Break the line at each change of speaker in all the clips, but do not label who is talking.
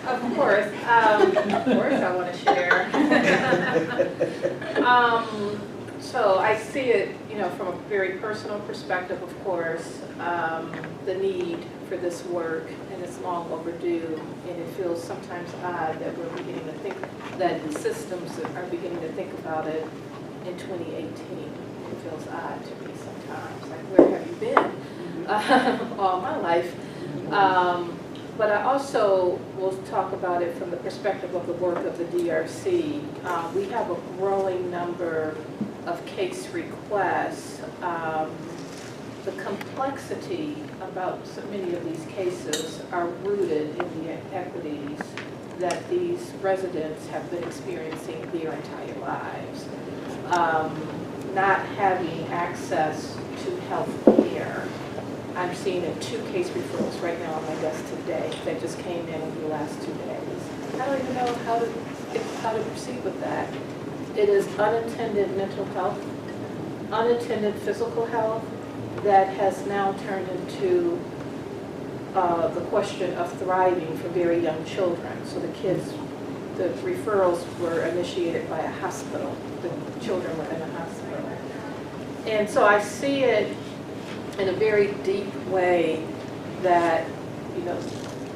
Of course, I want to share. So I see it, from a very personal perspective, of course, the need for this work, and it's long overdue, and it feels sometimes odd that we're beginning to think, that the systems are beginning to think about it in 2018. It feels odd to me sometimes, like, where have you been all my life? But I also will talk about it from the perspective of the work of the DRC. We have a growing number of case requests. The complexity about so many of these cases are rooted in the inequities that these residents have been experiencing their entire lives. Not having access to health care. I'm seeing 2 case referrals right now on my desk today that just came in over the last 2 days. I don't even know how to proceed with that. It is unattended mental health, unattended physical health that has now turned into the question of thriving for very young children. So the referrals were initiated by a hospital. The children were in a hospital. And so I see it in a very deep way that,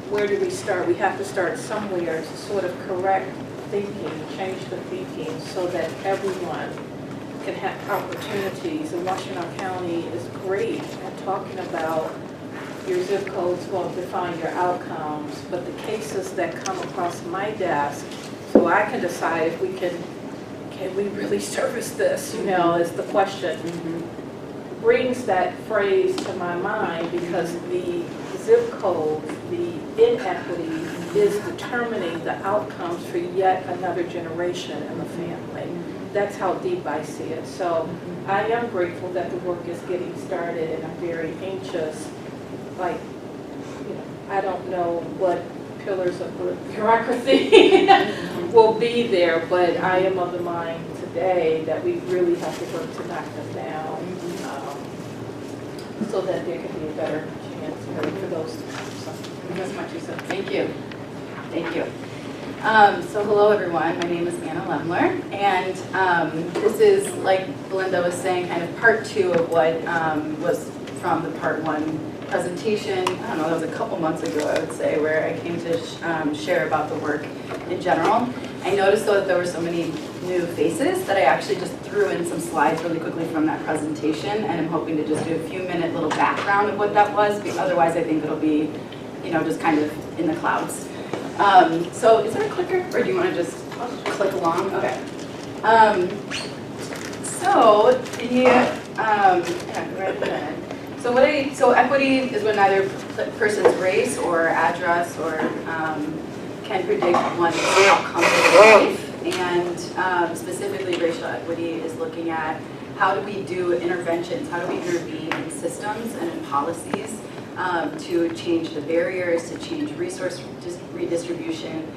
where do we start? We have to start somewhere to sort of correct thinking, change the thinking so that everyone can have opportunities. And Washtenaw County is great at talking about your zip codes won't define your outcomes, but the cases that come across my desk, so I can decide if we can we really service this, is the question. Brings that phrase to my mind because the zip code, the inequity is determining the outcomes for yet another generation in the family. That's how deep I see it. So I am grateful that the work is getting started, and I'm very anxious. Like, I don't know what pillars of bureaucracy will be there, but I am of the mind today that we really have to work to knock them down. So that there can be a better chance for those to come. So that's much you said.
Thank you. Thank you. So hello everyone, my name is Ann Lemler, and this is, like Belinda was saying, kind of part 2 of what was from the part 1 presentation. I don't know, that was a couple months ago, I would say, where I came to share about the work in general. I noticed though that there were so many new faces that I actually just threw in some slides really quickly from that presentation, and I'm hoping to just do a few-minute little background of what that was, because otherwise I think it'll be, just kind of in the clouds. So is there a clicker, or do you want to just click along? Okay. So equity is when neither person's race or address or can predict one's outcome in life. And specifically, racial equity is looking at how do we do interventions, how do we intervene in systems and in policies to change the barriers, to change resource redistribution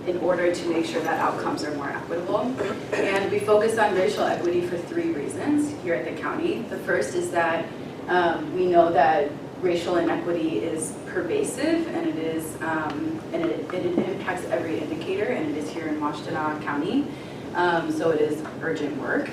in order to make sure that outcomes are more equitable. And we focus on racial equity for 3 reasons here at the county. The first is that we know that racial inequity is pervasive, and it is it impacts every indicator, and it is here in Washtenaw County. So it is urgent work.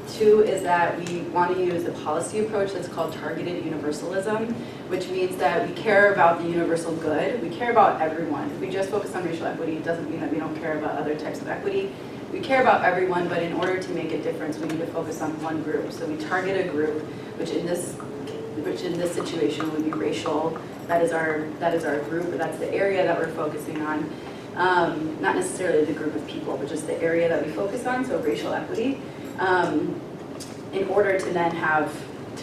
2 is that we want to use a policy approach that's called targeted universalism, which means that we care about the universal good. We care about everyone. If we just focus on racial equity, it doesn't mean that we don't care about other types of equity. We care about everyone, but in order to make a difference, we need to focus on one group. So we target a group, which in this situation would be racial. That is our group, or that's the area that we're focusing on. Not necessarily the group of people, but just the area that we focus on, so racial equity, in order to then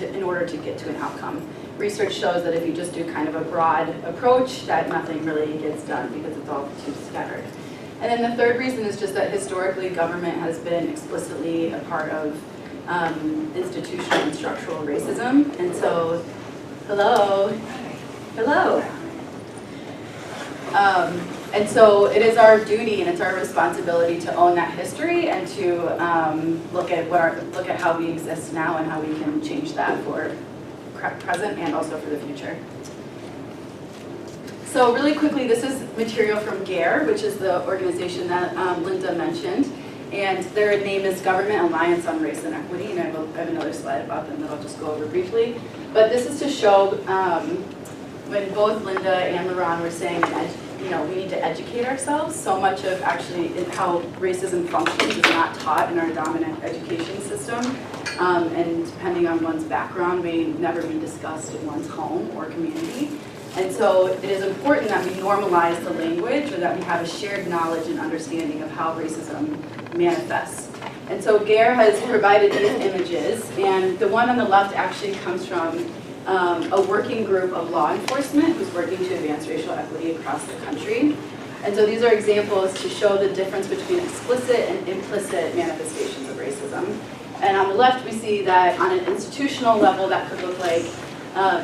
in order to get to an outcome. Research shows that if you just do kind of a broad approach, that nothing really gets done because it's all too scattered. And then the 3rd reason is just that historically government has been explicitly a part of institutional and structural racism. And so, hello. And so it is our duty and it's our responsibility to own that history and to look at how we exist now and how we can change that for present and also for the future. So really quickly, this is material from GARE, which is the organization that Linda mentioned. And their name is Government Alliance on Race and Equity, and I have another slide about them that I'll just go over briefly. But this is to show when both Linda and LaRon were saying, we need to educate ourselves. So much of actually how racism functions is not taught in our dominant education system. And depending on one's background, may never be discussed in one's home or community. And so it is important that we normalize the language, or that we have a shared knowledge and understanding of how racism manifests. And so GARE has provided these images, and the one on the left actually comes from a working group of law enforcement who's working to advance racial equity across the country. And so these are examples to show the difference between explicit and implicit manifestations of racism. And on the left, we see that on an institutional level, that could look like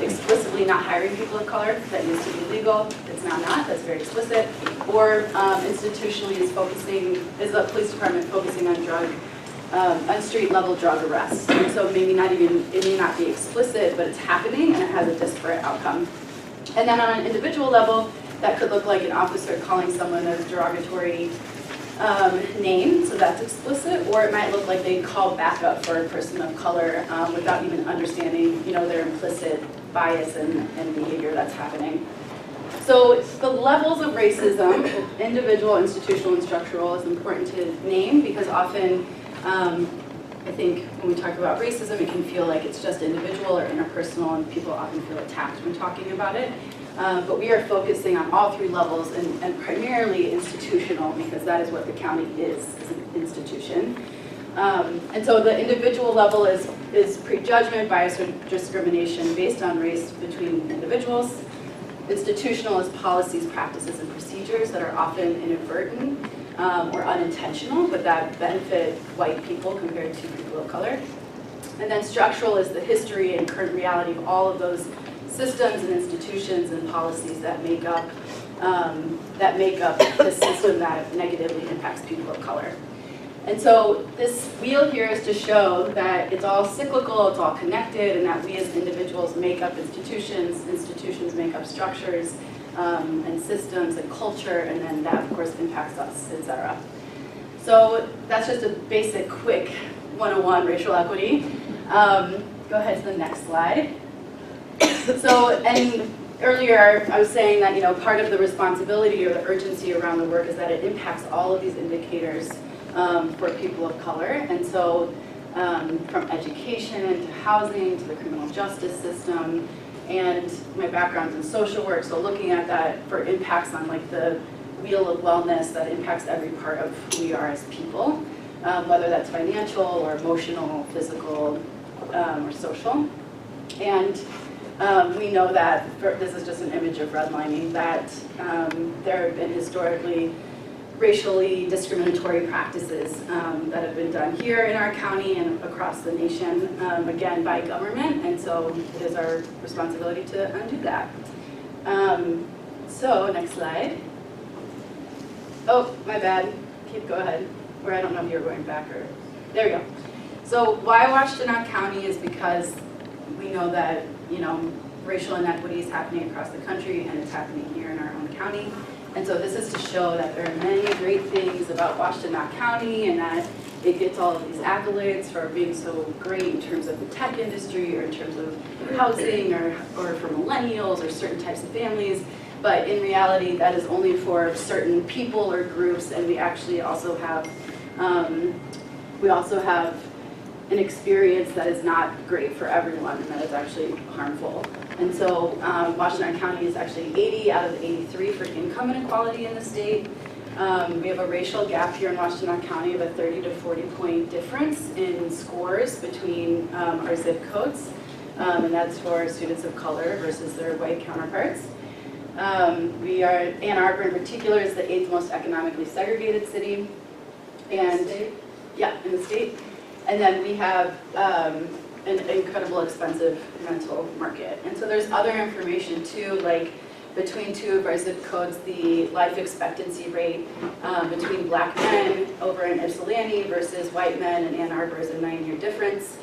explicitly not hiring people of color. That used to be legal. It's now not. That's very explicit. Or institutionally is the police department focusing on street level drug arrests. And so maybe it may not be explicit, but it's happening and it has a disparate outcome. And then on an individual level, that could look like an officer calling someone a derogatory name, so that's explicit, or it might look like they call backup for a person of color without even understanding, their implicit bias and behavior that's happening. So the levels of racism, individual, institutional, and structural, is important to name because often, I think when we talk about racism, it can feel like it's just individual or interpersonal, and people often feel attacked when talking about it. But we are focusing on all three levels and primarily institutional, because that is what the county is an institution. And so the individual level is prejudgment, bias, or discrimination based on race between individuals. Institutional is policies, practices, and procedures that are often inadvertent or unintentional, but that benefit white people compared to people of color. And then structural is the history and current reality of all of those systems and institutions and policies that make up the system that negatively impacts people of color. And so this wheel here is to show that it's all cyclical, it's all connected, and that we as individuals make up institutions, institutions make up structures, and systems and culture, and then that of course impacts us, etc. So that's just a basic, quick 101 racial equity. Go ahead to the next slide. So, and earlier I was saying that part of the responsibility or the urgency around the work is that it impacts all of these indicators for people of color. And so from education to housing to the criminal justice system, and my background's in social work, so looking at that for impacts on the wheel of wellness that impacts every part of who we are as people, whether that's financial or emotional, physical, or social. And we know that, this is just an image of redlining, that there have been historically racially discriminatory practices that have been done here in our county and across the nation, again, by government, and so it is our responsibility to undo that. So, next slide. Oh, my bad. Go ahead. Or I don't know if you're going back or, there we go. So why Washtenaw County is because we know that, racial inequity is happening across the country and it's happening here in our own county. And so this is to show that there are many great things about Washtenaw County and that it gets all of these accolades for being so great in terms of the tech industry or in terms of housing or for millennials or certain types of families. But in reality, that is only for certain people or groups, and we actually also have an experience that is not great for everyone and that is actually harmful. And so Washtenaw County is actually 80 out of 83 for income inequality in the state. We have a racial gap here in Washtenaw County of a 30 to 40 point difference in scores between our zip codes, and that's for students of color versus their white counterparts. Ann Arbor in particular is the 8th most economically segregated city. And yeah, in the state. And then we have an incredible expensive rental market. And so there's other information too, like between two of our zip codes, the life expectancy rate between black men over in Ypsilanti versus white men in Ann Arbor is a 9-year difference.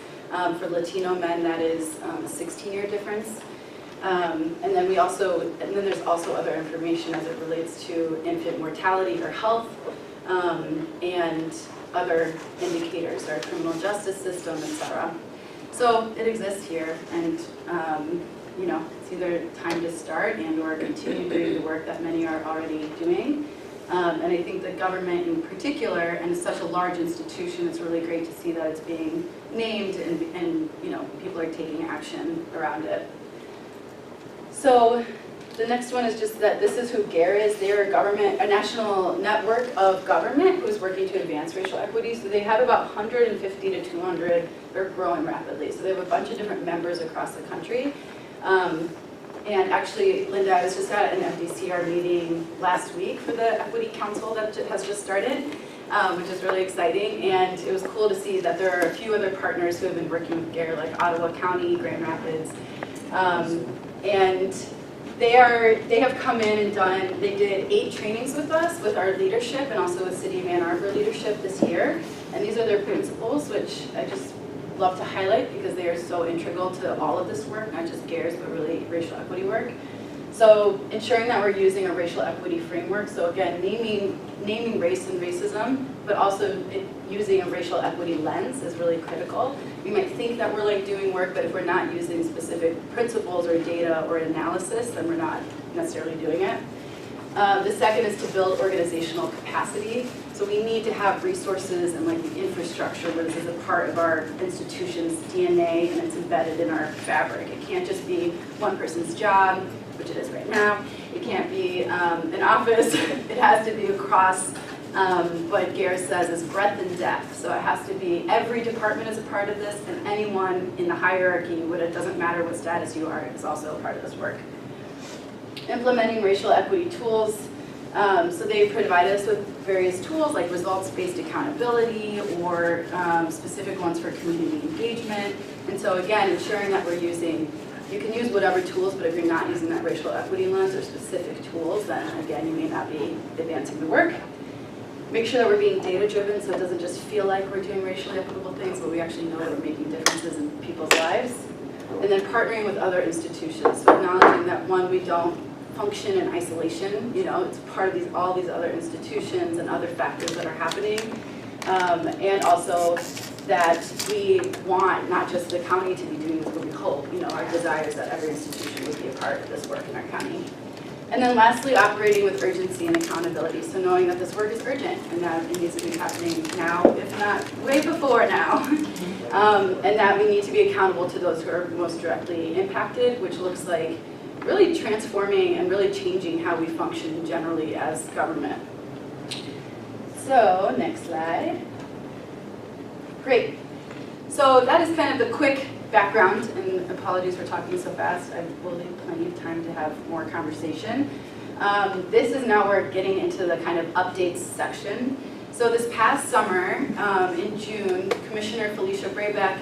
For Latino men, that is a 16-year difference. And then there's also other information as it relates to infant mortality or health, and other indicators, our criminal justice system, etc. So it exists here, and you know, it's either time to start and or continue doing the work that many are already doing. And I think the government in particular, and it's such a large institution, it's really great to see that it's being named and you know, people are taking action around it. So the next one is just that this is who GARE is. They're a national network of government who's working to advance racial equity. So they have about 150 to 200, they're growing rapidly. So they have a bunch of different members across the country. And actually, Linda, I was just at an FDCR meeting last week for the Equity Council that has just started, which is really exciting. And it was cool to see that there are a few other partners who have been working with GARE, like Ottawa County, Grand Rapids. And they have come in and they did 8 trainings with us, with our leadership, and also with City of Ann Arbor leadership this year. And these are their principles, which I just love to highlight because they are so integral to all of this work, not just GARE's, but really racial equity work. So ensuring that we're using a racial equity framework, so again, naming race and racism, but also using a racial equity lens is really critical. We might think that we're like doing work, but if we're not using specific principles or data or analysis, then we're not necessarily doing it. The second is to build organizational capacity. So we need to have resources and like the infrastructure where this is a part of our institution's DNA and it's embedded in our fabric. It can't just be one person's job, which it is right now. It can't be an office. It has to be across what GARE says is breadth and depth. So it has to be every department is a part of this, and anyone in the hierarchy, it doesn't matter what status you are, is also a part of this work. Implementing racial equity tools. So they provide us with various tools like results-based accountability or specific ones for community engagement. And so again, ensuring that we're using, you can use whatever tools, but if you're not using that racial equity lens or specific tools, then again, you may not be advancing the work. Make sure that we're being data-driven so it doesn't just feel like we're doing racially equitable things, but we actually know that we're making differences in people's lives. And then partnering with other institutions. So acknowledging that one, we don't function in isolation, you know, it's part of all these other institutions and other factors that are happening. And also that we want not just the county to be doing this, but we hope, you know, our desire is that every institution would be a part of this work in our county. And then lastly, operating with urgency and accountability. So knowing that this work is urgent and that it needs to be happening now, if not way before now. And that we need to be accountable to those who are most directly impacted, which looks like really transforming and really changing how we function generally as government. So, next slide. Great. So that is kind of the quick background, and apologies for talking so fast. I will leave plenty of time to have more conversation. This is now we're getting into the kind of updates section. So this past summer, in June, Commissioner Felicia Brayback,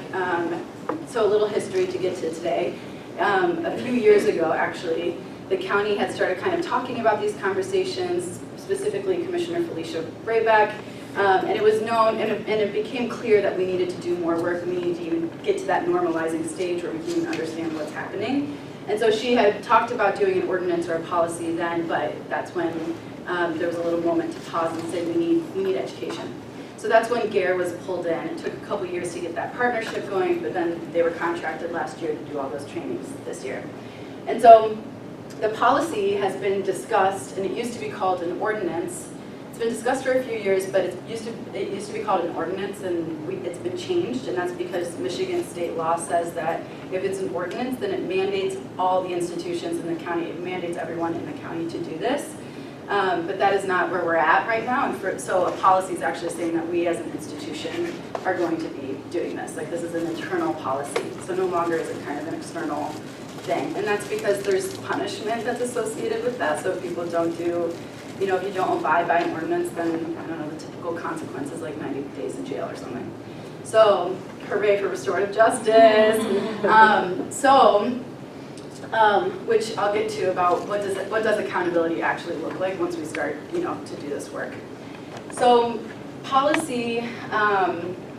so a little history to get to today. A few years ago, actually, the county had started kind of talking about these conversations, specifically Commissioner Felicia Brayback, and it was known, and it became clear that we needed to do more work, and we needed to even get to that normalizing stage where we can even understand what's happening. And so she had talked about doing an ordinance or a policy then, but that's when there was a little moment to pause and say we need education. So that's when GARE was pulled in. It took a couple years to get that partnership going, but then they were contracted last year to do all those trainings this year. And so the policy has been discussed, and it used to be called an ordinance. It's been discussed for a few years, but it used to be called an ordinance, and it's been changed, and that's because Michigan state law says that if it's an ordinance, then it mandates all the institutions in the county, it mandates everyone in the county to do this. But that is not where we're at right now, and so a policy is actually saying that we as an institution are going to be doing this. Like, this is an internal policy, so no longer is it kind of an external thing. And that's because there's punishment that's associated with that, so if people don't do, you know, if you don't abide by an ordinance, then, I don't know, the typical consequence is like 90 days in jail or something. So, hooray for restorative justice. Which I'll get to about what does accountability actually look like once we start, you know, to do this work. So policy,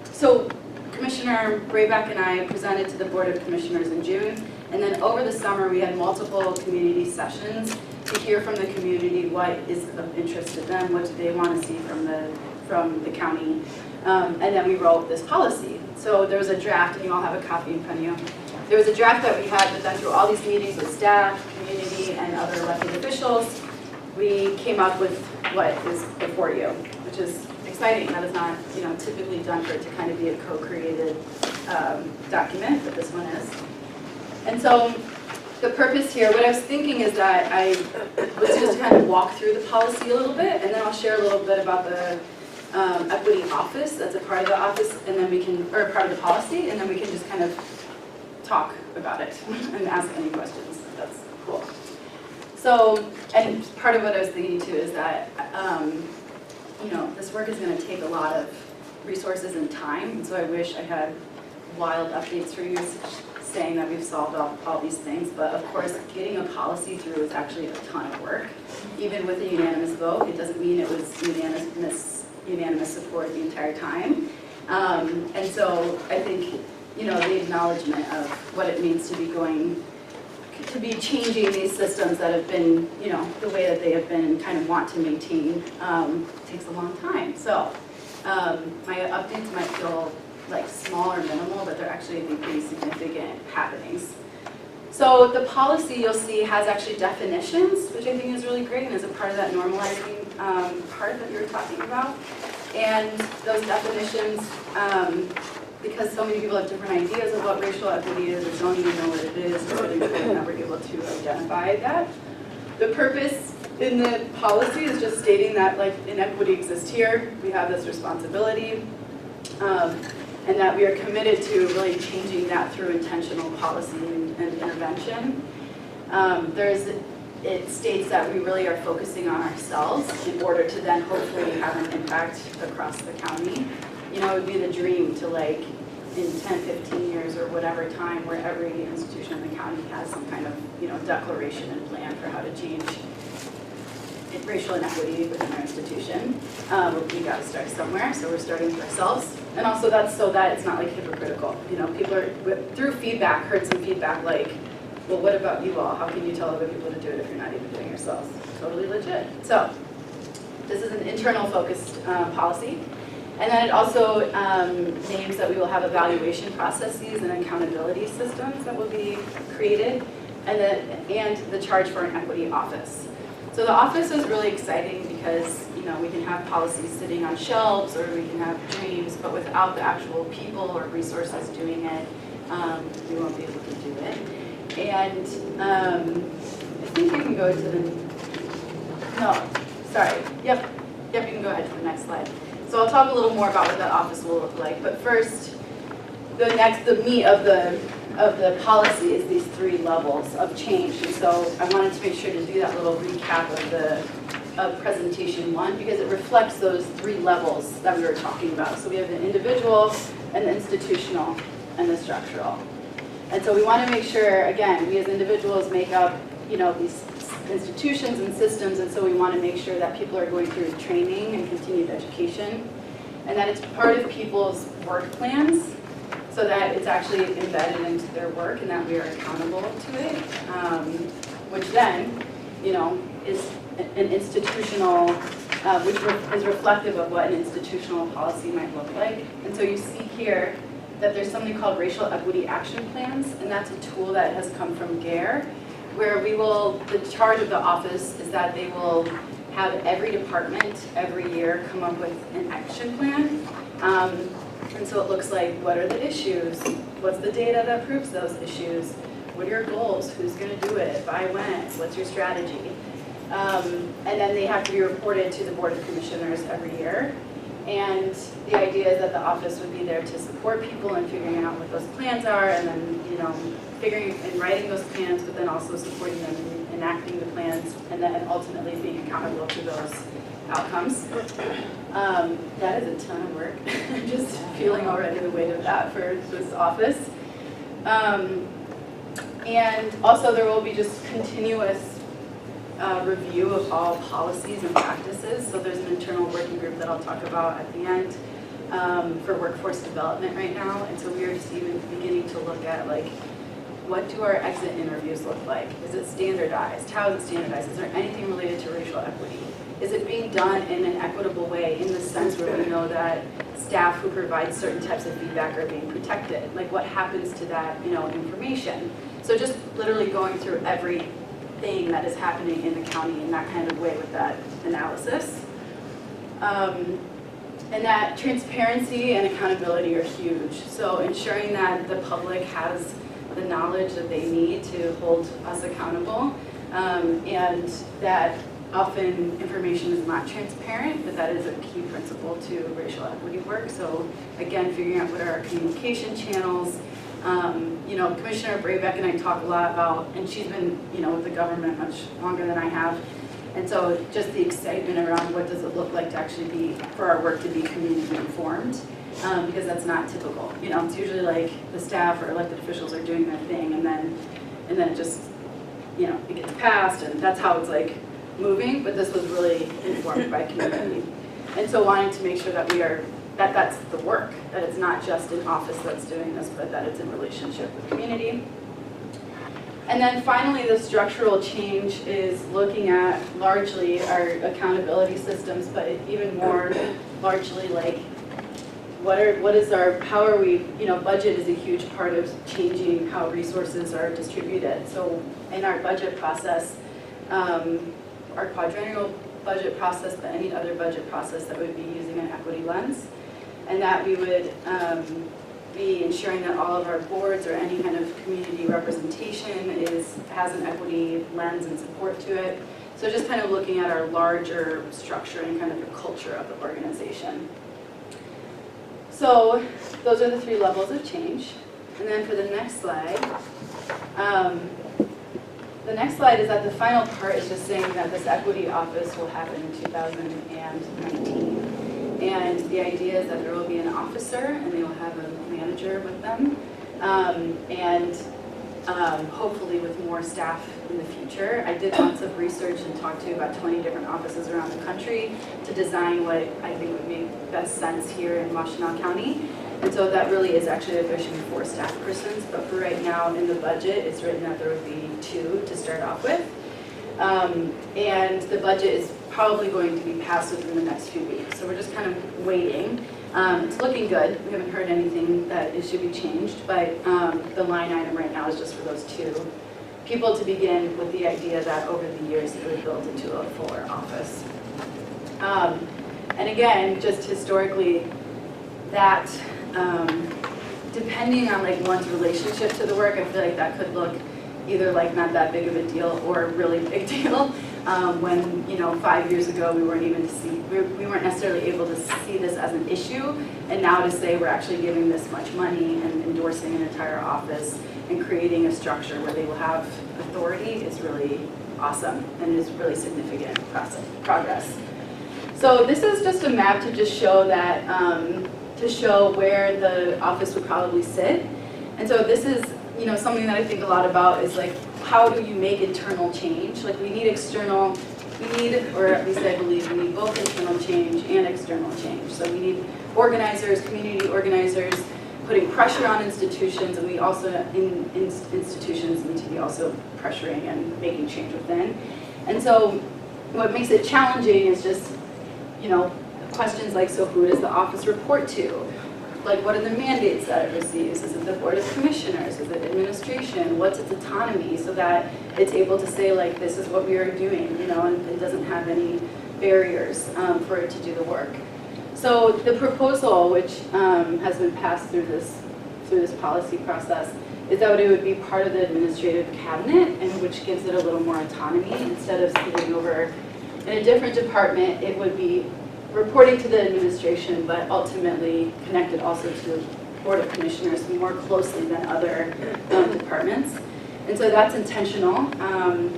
so Commissioner Brayback and I presented to the Board of Commissioners in June, And then over the summer, we had multiple community sessions to hear from the community what is of interest to them, what do they want to see from the county. And then we wrote this policy. So there was a draft, and you all have a copy in front of you. There was a draft that we had done through all these meetings with staff, community, and other elected officials. We came up with what is before you, which is exciting. That is not, typically done for it to kind of be a co-created document, but this one is. And so the purpose here, what I was thinking is that I was just kind of walk through the policy a little bit, and then I'll share a little bit about the equity office that's a part of the office, and then we can, or part of the policy, and then we can just kind of talk about it and ask any questions. That's cool. So, and part of what I was thinking too is that, this work is going to take a lot of resources and time, and so I wish I had wild updates for you saying that we've solved all these things, but of course getting a policy through is actually a ton of work. Even with a unanimous vote, it doesn't mean it was unanimous support the entire time. And so I think, the acknowledgement of what it means to be changing these systems that have been, the way that they have been kind of want to maintain, takes a long time. So my updates might feel like small or minimal, but they're actually, I think, pretty significant happenings. So the policy, you'll see, has actually definitions, which I think is really great and is a part of that normalizing part that you were talking about. And those definitions, because so many people have different ideas of what racial equity is or don't even know what it is, or they're never able to identify that. The purpose in the policy is just stating that inequity exists here, we have this responsibility, and that we are committed to really changing that through intentional policy and intervention. It states that we really are focusing on ourselves in order to then hopefully have an impact across the county. It would be the dream to in 10, 15 years or whatever time where every institution in the county has some kind of, declaration and plan for how to change racial inequity within our institution. We got to start somewhere, so we're starting with ourselves. And also that's so that it's not hypocritical. People are, through feedback, heard some feedback well, what about you all? How can you tell other people to do it if you're not even doing it yourselves? Totally legit. So this is an internal focused policy. And then it also names that we will have evaluation processes and accountability systems that will be created, and the charge for an equity office. So the office is really exciting because we can have policies sitting on shelves or we can have dreams, but without the actual people or resources doing it, we won't be able to do it. And I think you can go to yep, you can go ahead to the next slide. So I'll talk a little more about what that office will look like, but first, the meat of the policy is these 3 levels of change. And so I wanted to make sure to do that little recap of presentation 1 because it reflects those 3 levels that we were talking about. So we have the individual and the institutional and the structural. And so we want to make sure, again, we as individuals make up, these institutions and systems, and so we want to make sure that people are going through training and continued education, and that it's part of people's work plans, so that it's actually embedded into their work and that we are accountable to it, which then, is an institutional, which is reflective of what an institutional policy might look like. And so you see here that there's something called Racial Equity Action Plans, and that's a tool that has come from GARE, where the charge of the office is that they will have every department every year come up with an action plan. And so it looks like, what are the issues? What's the data that proves those issues? What are your goals? Who's going to do it? By when? What's your strategy? And then they have to be reported to the Board of Commissioners every year. And the idea is that the office would be there to support people in figuring out what those plans are, and then, figuring and writing those plans, but then also supporting them in enacting the plans, and then ultimately being accountable to those outcomes. That is a ton of work. I'm just feeling already the weight of that for this office. And also there will be just continuous review of all policies and practices. So there's an internal working group that I'll talk about at the end for workforce development right now. And so we are just even beginning to look at what do our exit interviews look like? Is it standardized? How is it standardized? Is there anything related to racial equity? Is it being done in an equitable way in the sense where we know that staff who provide certain types of feedback are being protected? Like what happens to that, information? So just literally going through everything that is happening in the county in that kind of way with that analysis. And that transparency and accountability are huge. So ensuring that the public has the knowledge that they need to hold us accountable, and that often information is not transparent, but that is a key principle to racial equity work. So again, figuring out what are our communication channels. Commissioner Braybeck and I talk a lot about, and she's been, with the government much longer than I have. And so just the excitement around what does it look like to actually be, for our work to be community informed, because that's not typical. It's usually like the staff or elected officials are doing their thing, and then it just, it gets passed, and that's how it's like moving. But this was really informed by community, and so wanting to make sure that that's the work, that it's not just an office that's doing this, but that it's in relationship with community. And then finally, the structural change is looking at largely our accountability systems, but even more largely like how are we, budget is a huge part of changing how resources are distributed. So in our budget process, our quadrennial budget process, but any other budget process that would be using an equity lens, and that we would be ensuring that all of our boards or any kind of community representation has an equity lens and support to it. So just kind of looking at our larger structure and kind of the culture of the organization. So those are the 3 levels of change. And then for the next slide, is that the final part is just saying that this equity office will happen in 2019. And the idea is that there will be an officer and they will have a manager with them, and hopefully with more staff in the future. I did lots of research and talked to about 20 different offices around the country to design what I think would make best sense here in Washtenaw County. And so that really is actually that there should be 4 staff persons, but for right now in the budget, it's written that there would be 2 to start off with. And the budget is probably going to be passed within the next few weeks. So we're just kind of waiting. It's looking good. We haven't heard anything that it should be changed, but the line item right now is just for those 2 people to begin with the idea that over the years it would build into a fuller office. And again, just historically, that depending on like one's relationship to the work, I feel like that could look either like not that big of a deal or a really big deal. When 5 years ago we weren't necessarily able to see this as an issue, and now to say we're actually giving this much money and endorsing an entire office and creating a structure where they will have authority is really awesome and is really significant progress. So this is just a map to just show that to show where the office would probably sit, and so this is something that I think a lot about is like, how do you make internal change? Like we need or at least I believe we need both internal change and external change. So we need organizers, community organizers, putting pressure on institutions, and we also, in institutions, need to be also pressuring and making change within. And so what makes it challenging is just, questions like, so who does the office report to? Like, what are the mandates that it receives? Is it the Board of Commissioners? Is it administration? What's its autonomy so that it's able to say, like, this is what we are doing, and it doesn't have any barriers for it to do the work. So the proposal, which has been passed through this policy process, is that it would be part of the administrative cabinet, and which gives it a little more autonomy. Instead of sitting over in a different department, it would be reporting to the administration, but ultimately connected also to the Board of Commissioners more closely than other departments. And so that's intentional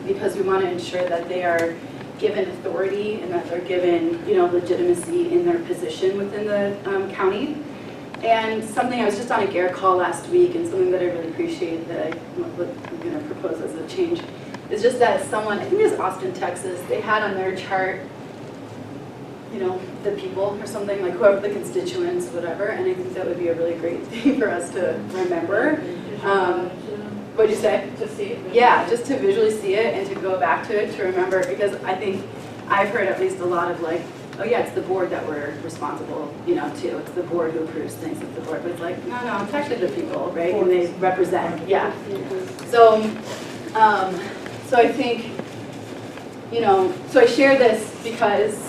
because we want to ensure that they are given authority and that they're given, legitimacy in their position within the county. And something, I was just on a GARE call last week, and something that I really appreciate that I'm going to propose as a change is just that someone, I think it was Austin, Texas, they had on their chart, the people or something, like whoever the constituents, whatever, and I think that would be a really great thing for us to remember. What'd you say?
To see it.
Yeah, just to visually see it and to go back to it, to remember, because I think I've heard at least a lot of like, oh yeah, it's the board that we're responsible, you know, to. It's the board who approves things, it's the board. But it's like, no, it's actually the people, right? And they represent, yeah. So, so I think, you know, so I share this because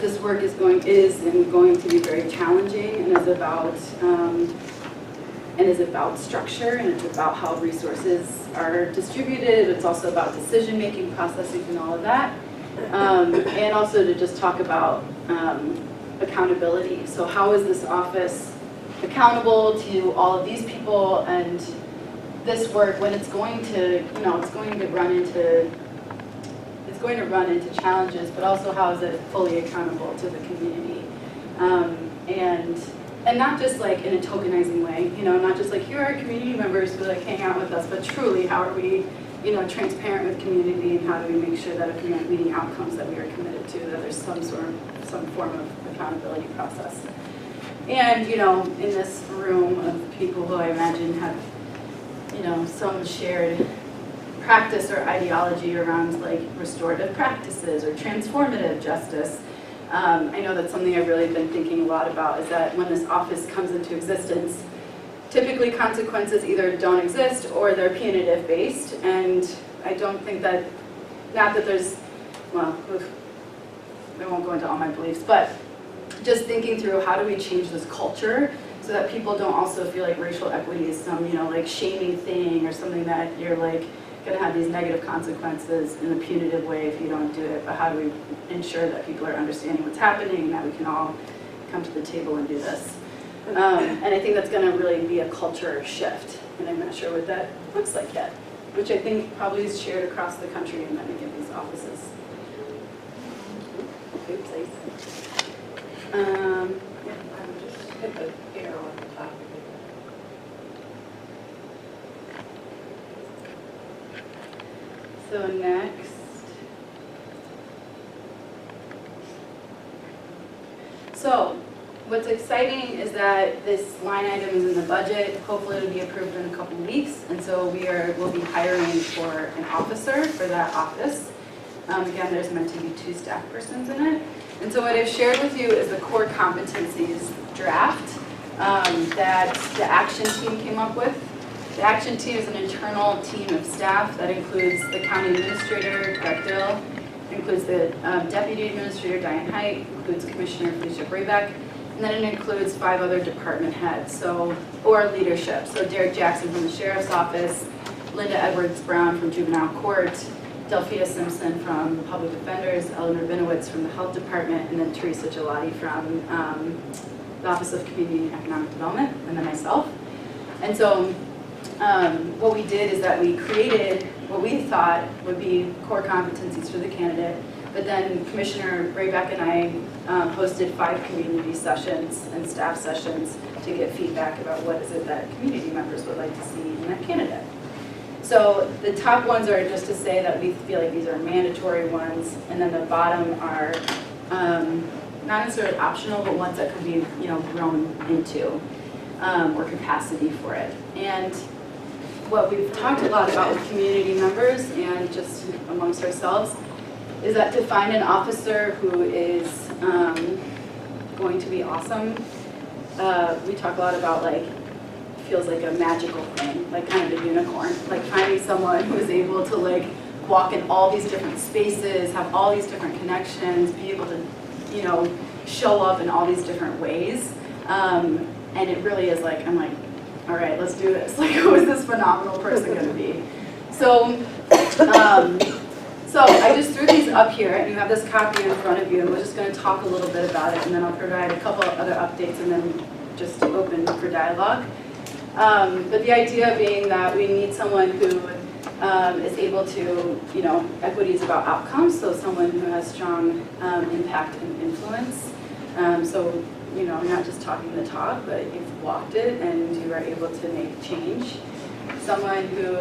this work is going to be very challenging and is about structure, and it's about how resources are distributed. It's also about decision-making processes and all of that. And also to just talk about accountability. So how is this office accountable to all of these people and this work when it's going to, you know, it's going to run into challenges, but also how is it fully accountable to the community? And not just like in a tokenizing way, you know, not just like here are community members who like hang out with us, but truly how are we, you know, transparent with community, and how do we make sure that if we aren't meeting outcomes that we are committed to, that there's some form of accountability process. And, you know, in this room of people who I imagine have, you know, some shared practice or ideology around like restorative practices or transformative justice. I know that's something I've really been thinking a lot about, is that when this office comes into existence, typically consequences either don't exist or they're punitive based, and I don't think that, not that there's, well, I won't go into all my beliefs, but just thinking through how do we change this culture so that people don't also feel like racial equity is some, you know, like shaming thing or something that you're like going to have these negative consequences in a punitive way if you don't do it, but how do we ensure that people are understanding what's happening and that we can all come to the table and do this. And I think that's going to really be a culture shift, and I'm not sure what that looks like yet, which I think probably is shared across the country in many of these offices. Good place.
Yeah, just hit the arrow on the top of it.
So next, so what's exciting is that this line item is in the budget. Hopefully it'll be approved in a couple of weeks, and so we'll be hiring for an officer for that office. Again, there's meant to be 2 staff persons in it. And so what I've shared with you is the core competencies draft that the action team came up with. The action team is an internal team of staff that includes the county administrator, Greg Dill, includes the deputy administrator, Diane Height, includes Commissioner Felicia Braybeck, and then it includes 5 other department heads, or leadership. So Derek Jackson from the Sheriff's Office, Linda Edwards-Brown from Juvenile Court, Delphia Simpson from the Public Defenders, Eleanor Binowitz from the Health Department, and then Teresa Gelati from the Office of Community and Economic Development, and then myself. And so what we did is that we created what we thought would be core competencies for the candidate, but then Commissioner Braybeck and I hosted 5 community sessions and staff sessions to get feedback about what is it that community members would like to see in that candidate. So the top ones are just to say that we feel like these are mandatory ones, and then the bottom are not necessarily optional, but ones that could be, you know, grown into or capacity for it. And what we've talked a lot about with community members and just amongst ourselves is that to find an officer who is going to be awesome, we talk a lot about like, feels like a magical thing, like kind of a unicorn, like finding someone who is able to like walk in all these different spaces, have all these different connections, be able to, you know, show up in all these different ways. And it really is like, I'm like, all right, let's do this. Like, who is this phenomenal person going to be? So, so I just threw these up here, and you have this copy in front of you, and we're just going to talk a little bit about it, and then I'll provide a couple of other updates, and then just open for dialogue. But the idea being that we need someone who is able to, you know, equity is about outcomes, so someone who has strong impact and influence. So, you know, not just talking the talk, but you've walked it and you are able to make change. Someone who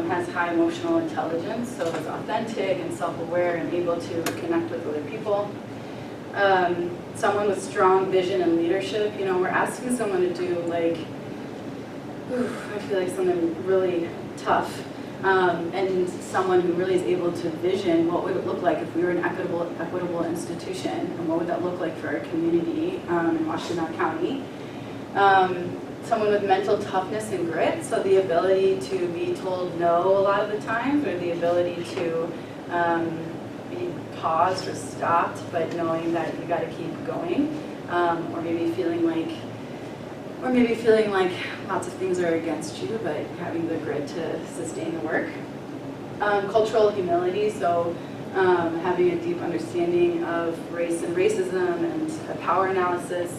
has high emotional intelligence, so is authentic and self-aware and able to connect with other people. Someone with strong vision and leadership. You know, we're asking someone to do like I feel like something really tough. And someone who really is able to vision what would it look like if we were an equitable institution, and what would that look like for our community in Washtenaw County. Someone with mental toughness and grit, so the ability to be told no a lot of the times, or the ability to be paused or stopped, but knowing that you got to keep going, or maybe feeling like lots of things are against you, but having the grit to sustain the work. Cultural humility, so having a deep understanding of race and racism and a power analysis,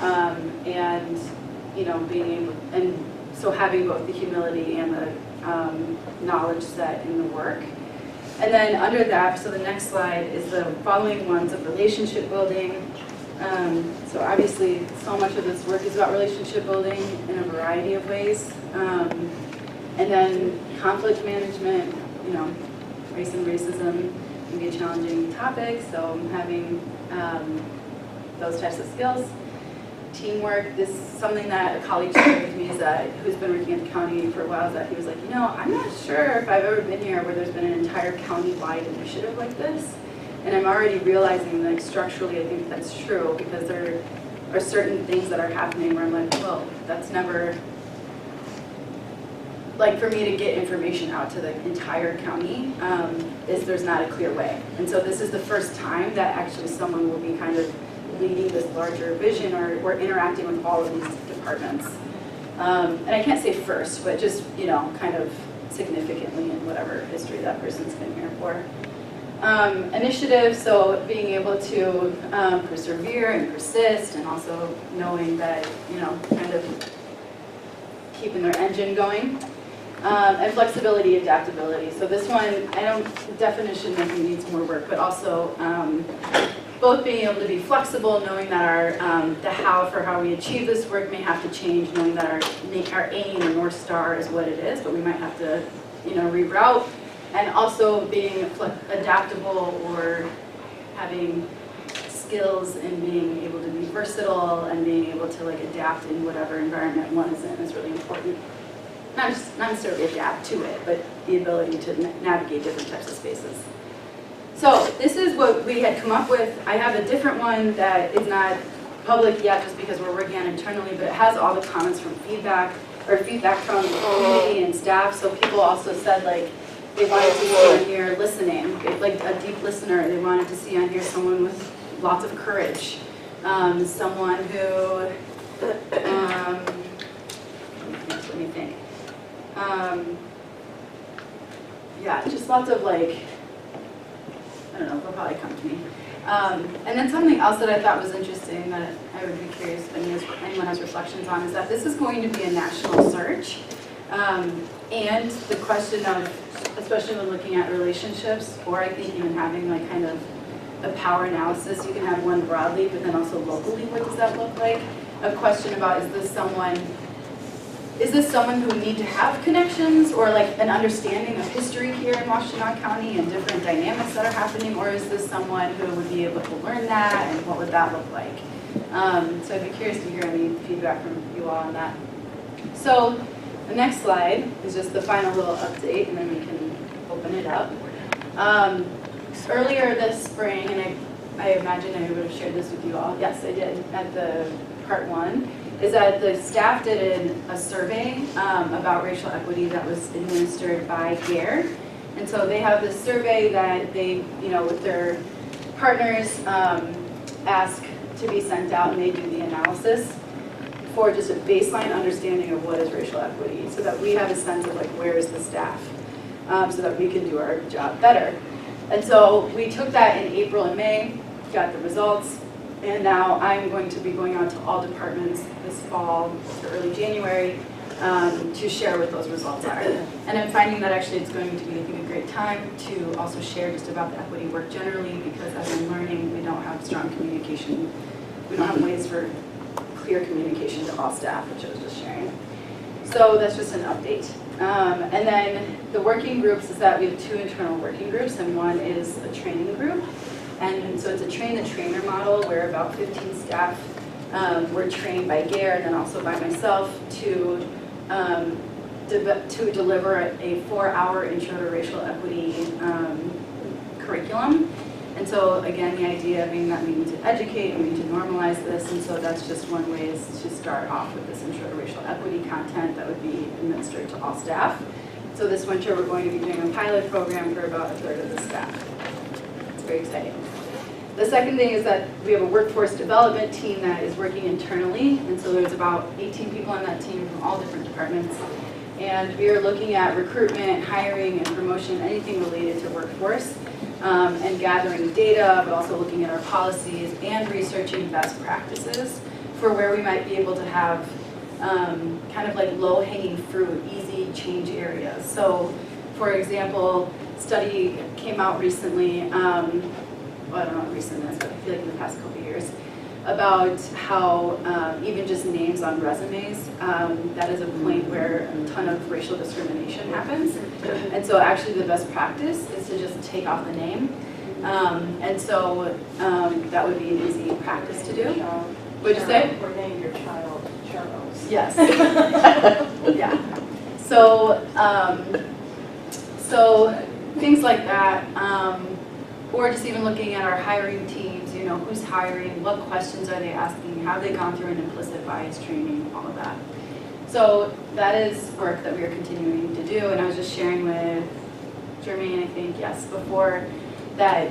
and being able, and so having both the humility and the knowledge set in the work. And then under that, so the next slide is the following ones of relationship building. So obviously, so much of this work is about relationship building in a variety of ways. And then conflict management, race and racism can be a challenging topic, so having those types of skills. Teamwork, this is something that a colleague shared with me, is that who's been working at the county for a while, is that he was like, I'm not sure if I've ever been here where there's been an entire county-wide initiative like this. And I'm already realizing, like, structurally, I think that's true, because there are certain things that are happening where I'm like, well, that's never, like, for me to get information out to the entire county, there's not a clear way. And so this is the first time that actually someone will be kind of leading this larger vision, or interacting with all of these departments. And I can't say first, but just, kind of significantly in whatever history that person's been here for. Initiative, so being able to persevere and persist, and also knowing that, kind of keeping their engine going. And flexibility, adaptability. So this one, definition maybe needs more work, but also both being able to be flexible, knowing that our the how for how we achieve this work may have to change, knowing that our aim or North Star is what it is, but we might have to, reroute. And also being adaptable, or having skills in being able to be versatile and being able to adapt in whatever environment one is in is really important. Not necessarily adapt to it, but the ability to navigate different types of spaces. So this is what we had come up with. I have a different one that is not public yet, just because we're working on it internally, but it has all the comments from feedback from the community and staff. So people also said they wanted to see on here listening, like a deep listener. They wanted to see on here someone with lots of courage, someone who, let me think. Yeah, just lots of I don't know, they'll probably come to me. And then something else that I thought was interesting that I would be curious if anyone has reflections on, is that this is going to be a national search. And the question of, especially when looking at relationships, or I think even having kind of a power analysis, you can have one broadly, but then also locally, what does that look like? A question about, is this someone who would need to have connections, or an understanding of history here in Washtenaw County and different dynamics that are happening, or is this someone who would be able to learn that, and what would that look like? So I'd be curious to hear any feedback from you all on that. So the next slide is just the final little update, and then we can open it up. Earlier this spring, and I imagine I would have shared this with you all. Yes, I did, at the part one, is that the staff did a survey about racial equity that was administered by GARE. And so they have this survey that they, with their partners, ask to be sent out, and they do the analysis for just a baseline understanding of what is racial equity, so that we have a sense of where is the staff, so that we can do our job better. And so we took that in April and May, got the results, and now I'm going to be going out to all departments this fall to early January to share what those results are. And I'm finding that actually it's going to be, I think, a great time to also share just about the equity work generally, because as I'm learning, we don't have strong communication. We don't have ways for clear communication to all staff, which I was just sharing. So that's just an update. And then the working groups is that we have 2 internal working groups, and one is a training group. And so it's a train-the-trainer model where about 15 staff were trained by GARE and then also by myself to to deliver a 4-hour intro to racial equity curriculum. And so again, the idea being that we need to educate, we need to normalize this, and so that's just one way is to start off with this intro to racial equity content that would be administered to all staff. So this winter we're going to be doing a pilot program for about 1/3 of the staff. It's very exciting. The second thing is that we have a workforce development team that is working internally, and so there's about 18 people on that team from all different departments. And we are looking at recruitment, hiring, and promotion, anything related to workforce, and gathering data, but also looking at our policies and researching best practices for where we might be able to have kind of like low-hanging fruit, easy change areas. So, for example, study came out recently, well, I don't know what recent is, but I feel like in the past couple of years, about how even just names on resumes, that is a point where a ton of racial discrimination happens. And so actually the best practice is to just take off the name. And so that would be an easy practice to do. What'd you say?
Or name your child Charles.
Yes. Yeah. So, so things like that. Or just even looking at our hiring teams, you know, who's hiring, what questions are they asking, have they gone through an implicit bias training, all of that. So that is work that we are continuing to do, and I was just sharing with Jermaine, I think, yes, before, that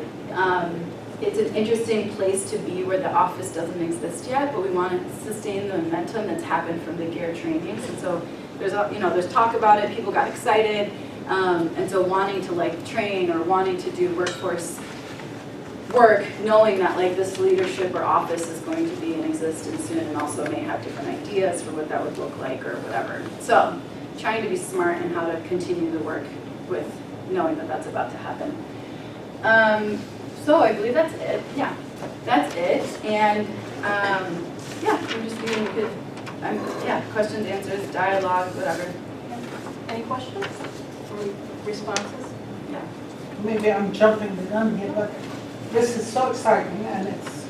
it's an interesting place to be where the office doesn't exist yet, but we want to sustain the momentum that's happened from the GARE trainings, and so there's, you know, there's talk about it, people got excited, and so wanting to like train or wanting to do workforce work, knowing that like this leadership or office is going to be in existence soon and also may have different ideas for what that would look like or whatever. So trying to be smart in how to continue the work with knowing that that's about to happen. So I believe that's it. Yeah, that's it. And yeah, we're just being good. Yeah, questions, answers, dialogue, whatever.
Any questions or responses?
Yeah.
Maybe I'm jumping the gun here, but this is so exciting and it's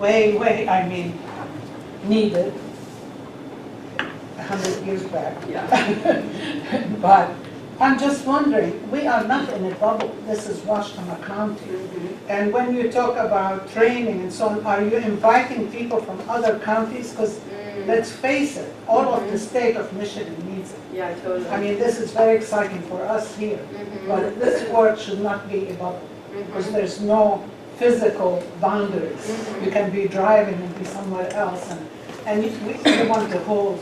way, I mean, needed 100 years back.
Yeah.
But I'm just wondering, we are not in a bubble. This is Washtenaw County. And when you talk about training and so on, are you inviting people from other counties? Because let's face it, all of the state of Michigan needs it.
Yeah, totally.
I mean, this is very exciting for us here. But this work should not be a bubble. Because there's no physical boundaries. You can be driving and be somewhere else, and we want the whole,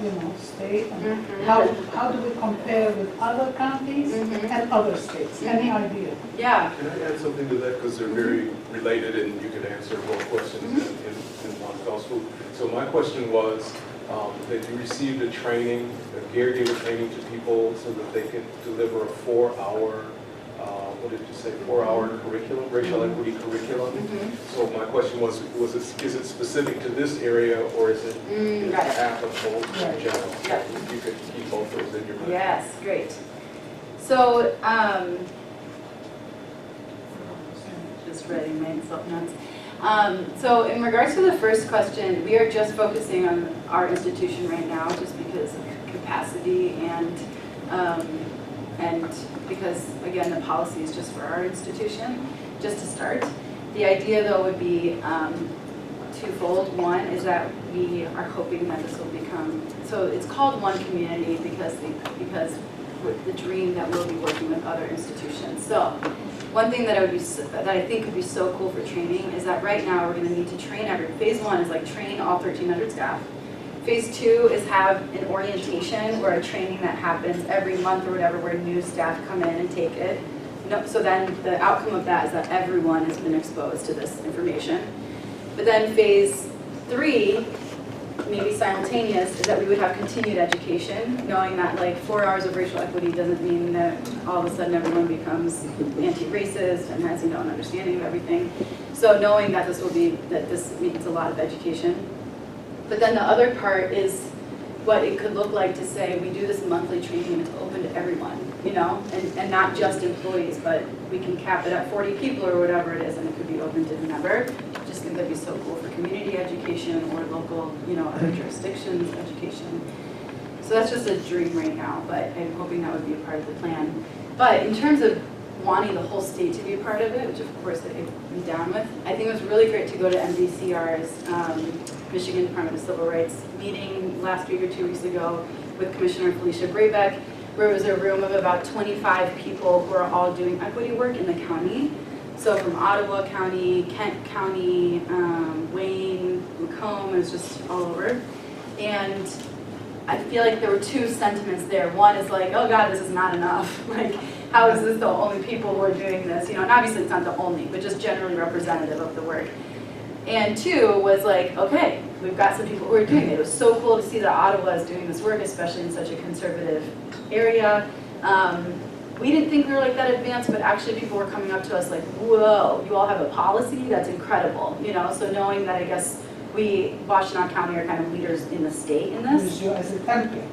you know, state. And how do we compare with other counties and other states? Any idea?
Yeah.
Can I add something to that, because they're very related and you can answer both questions in one fell swoop. So my question was that you received a training, GARE gave a training to people so that they could deliver a 4-hour what did you say, 4-hour curriculum, racial equity curriculum. So my question was is it specific to this area or is it applicable in general?
Yeah.
You could keep both those in your mind.
Yes, great. So, just writing myself notes. So in regards to the first question, we are just focusing on our institution right now just because of capacity and because, again, the policy is just for our institution, just to start. The idea, though, would be twofold. One is that we are hoping that this will become, so it's called One Community because with the dream that we'll be working with other institutions. So one thing that I think would be so cool for training is that right now we're going to need to train phase 1 is like train all 1,300 staff. Phase 2 is have an orientation or a training that happens every month or whatever where new staff come in and take it. So then the outcome of that is that everyone has been exposed to this information. But then phase 3, maybe simultaneous, is that we would have continued education, knowing that like 4 hours of racial equity doesn't mean that all of a sudden everyone becomes anti-racist and has, you know, an understanding of everything. So knowing that this means a lot of education. But then the other part is what it could look like to say we do this monthly training and it's open to everyone, you know, and not just employees, but we can cap it at 40 people or whatever it is, and it could be open to whomever. I just think that'd be so cool for community education or local, you know, other jurisdictions education. So that's just a dream right now, but I'm hoping that would be a part of the plan. But in terms of wanting the whole state to be a part of it, which of course I'm down with, I think it was really great to go to MDCR's Michigan Department of Civil Rights meeting last week or 2 weeks ago with Commissioner Felicia Braybeck, where it was a room of about 25 people who are all doing equity work in the county. So from Ottawa County, Kent County, Wayne, Macomb, it was just all over. And I feel like there were two sentiments there. One is like, oh God, this is not enough. Like, how is this the only people who are doing this? You know, and obviously it's not the only, but just generally representative of the work. And two was like, okay, we've got some people who are doing it. It was so cool to see that Ottawa is doing this work, especially in such a conservative area. We didn't think we were like that advanced, but actually people were coming up to us like, whoa, you all have a policy? That's incredible. You know, so knowing that I guess we, Washtenaw County, are kind of leaders in the state in this.
Use you as a template.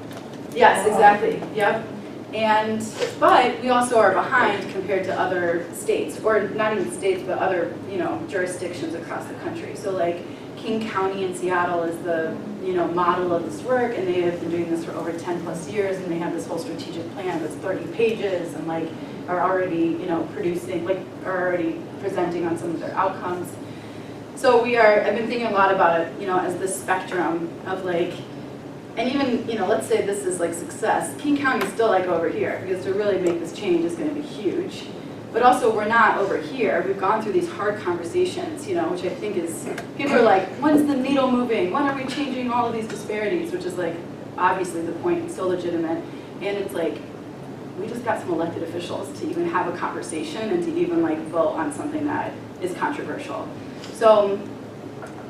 Yes, exactly, yep. And, but we also are behind compared to other states, or not even states, but other, you know, jurisdictions across the country. So like King County in Seattle is the, you know, model of this work, and they have been doing this for over 10 plus years, and they have this whole strategic plan that's 30 pages, and like are already, you know, producing, like are already presenting on some of their outcomes. So we are, I've been thinking a lot about it, you know, as this spectrum of like, and even, you know, let's say this is like success, King County is still like over here, because to really make this change is going to be huge. But also we're not over here. We've gone through these hard conversations, you know, which I think is, people are like, when's the needle moving? When are we changing all of these disparities? Which is like, obviously the point, it's so legitimate. And it's like, we just got some elected officials to even have a conversation and to even like vote on something that is controversial. So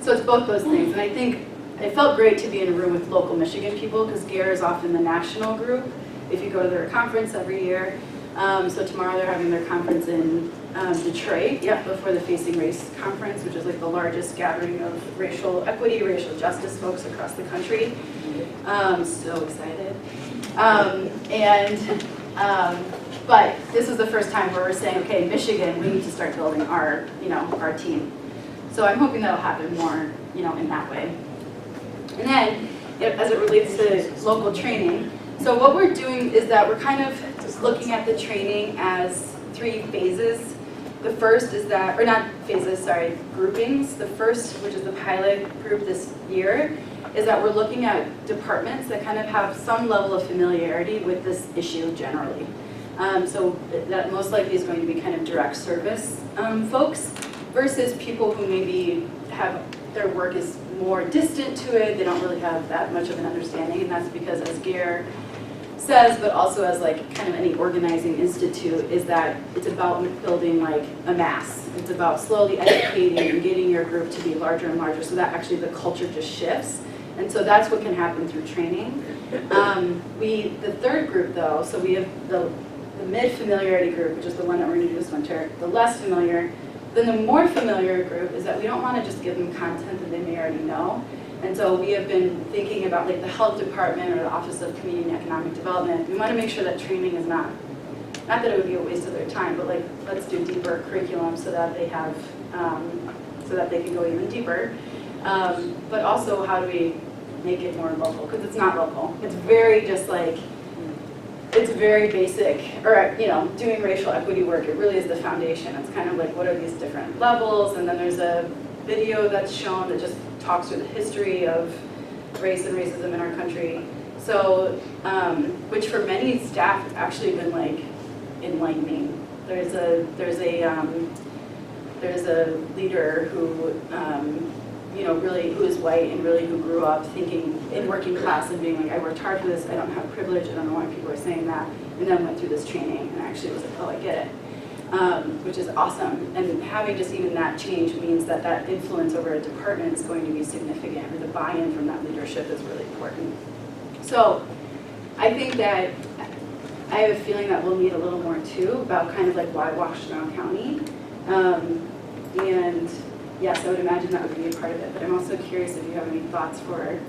it's both those things. And I think it felt great to be in a room with local Michigan people, because GARE is often the national group if you go to their conference every year. So tomorrow they're having their conference in Detroit, before the Facing Race conference, which is like the largest gathering of racial equity, racial justice folks across the country. So excited. But this is the first time where we're saying, okay, Michigan, we need to start building our, you know, our team. So I'm hoping that'll happen more, you know, in that way. And then, as it relates to local training, so what we're doing is that we're kind of looking at the training as 3 phases. The first is that, or not phases, sorry, groupings. The first, which is the pilot group this year, is that we're looking at departments that kind of have some level of familiarity with this issue generally. So that most likely is going to be kind of direct service folks versus people who maybe have, their work is more distant to it, they don't really have that much of an understanding, and that's because, as GARE says, but also as like kind of any organizing institute, is that it's about building like a mass. It's about slowly educating and getting your group to be larger and larger, so that actually the culture just shifts. And so that's what can happen through training. The third group though, so we have the mid-familiarity group, which is the one that we're going to do this winter, the less familiar. Then the more familiar group is that we don't want to just give them content that they may already know. And so we have been thinking about like the health department or the Office of Community and Economic Development. We want to make sure that training is not that it would be a waste of their time, but like let's do deeper curriculum so that they have, so that they can go even deeper. But also how do we make it more local? Because it's not local. It's very just like, it's very basic, or you know, doing racial equity work, it really is the foundation. It's kind of like, what are these different levels? And then there's a video that's shown that just talks through the history of race and racism in our country. So, which for many staff has actually been like enlightening. There's a leader who, you know, really, who is white and really who grew up thinking in working class and being like, I worked hard for this, I don't have privilege, I don't know why people are saying that, and then went through this training and actually was like, oh, I get it, which is awesome. And having just even that change means that that influence over a department is going to be significant, or the buy-in from that leadership is really important. So I think that I have a feeling that we'll need a little more too about kind of like why Washtenaw County. And yes, I would imagine that would be a part of it, but I'm also curious if you have any thoughts for,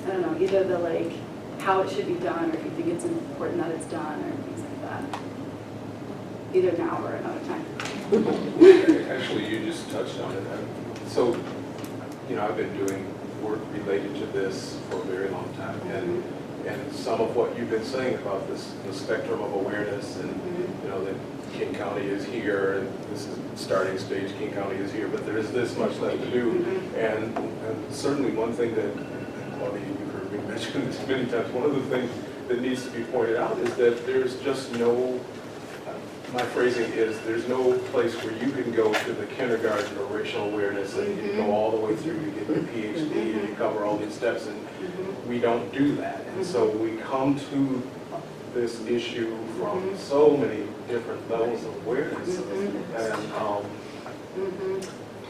I don't know, either the like, how it should be done, or if you think it's important that it's done, or things like that. Either now or another time.
Actually, you just touched on it. So, you know, I've been doing work related to this for a very long time. And some of what you've been saying about this, the spectrum of awareness, and you know that King County is here, and this is starting stage. King County is here, but there is this much left to do. And certainly one thing that, Claudia, you've heard me mention this many times. One of the things that needs to be pointed out is that there's just no. My phrasing is, there's no place where you can go to the kindergarten or racial awareness and you go all the way through, you get your PhD and you cover all these steps, and we don't do that. And so we come to this issue from so many different levels of awareness. And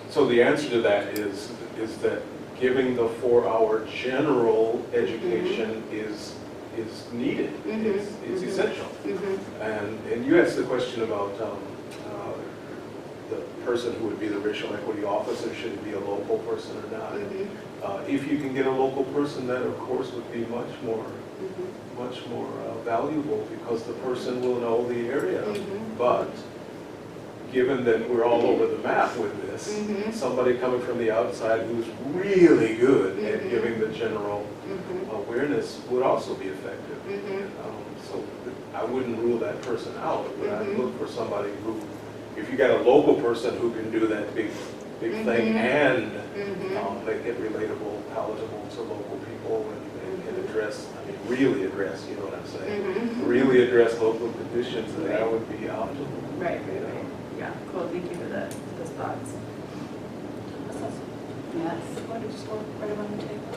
so the answer to that is that giving the 4-hour general education is needed. It's essential. And you asked the question about the person who would be the racial equity officer, should it be a local person or not? If you can get a local person, that of course would be much more valuable, because the person will know the area. But given that we're all over the map with this, somebody coming from the outside who's really good at giving the general awareness would also be effective. So I wouldn't rule that person out, but I'd look for somebody who, if you got a local person who can do that big thing and make it relatable, palatable to local people, and can address, I mean, really address, you know what I'm saying? Really address local conditions, and that would be optimal.
Right. Yeah, cool, thank you for those thoughts. Yes.
Want to just go right around the table?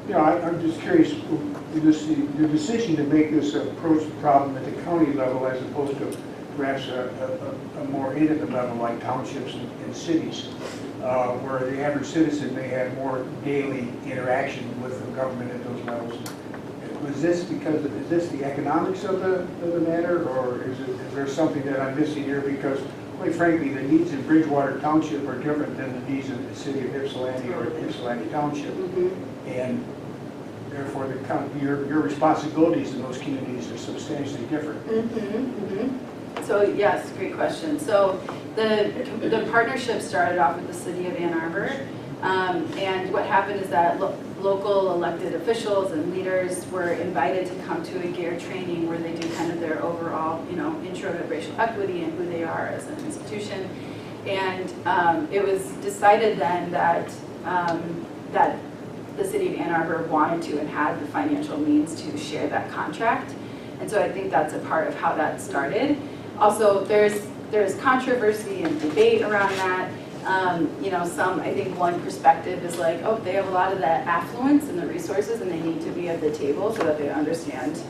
Yeah, I'm just curious, the decision to make this approach the problem at the county level as opposed to perhaps a more intimate level like townships and cities, where the average citizen may have more daily interaction with the government at those levels. Was this because is this the economics of the matter, or is there something that I'm missing here? Because quite frankly, the needs in Bridgewater Township are different than the needs of the city of Ypsilanti or Ypsilanti Township, and therefore your responsibilities in those communities are substantially different.
So yes, great question. So the partnership started off with the city of Ann Arbor, and what happened is that local elected officials and leaders were invited to come to a GARE training where they do kind of their overall, intro to racial equity and who they are as an institution. And it was decided then that that the city of Ann Arbor wanted to and had the financial means to share that contract. And so I think that's a part of how that started. Also, there's controversy and debate around that. I think one perspective is like, oh, they have a lot of that affluence and the resources and they need to be at the table so that they understand,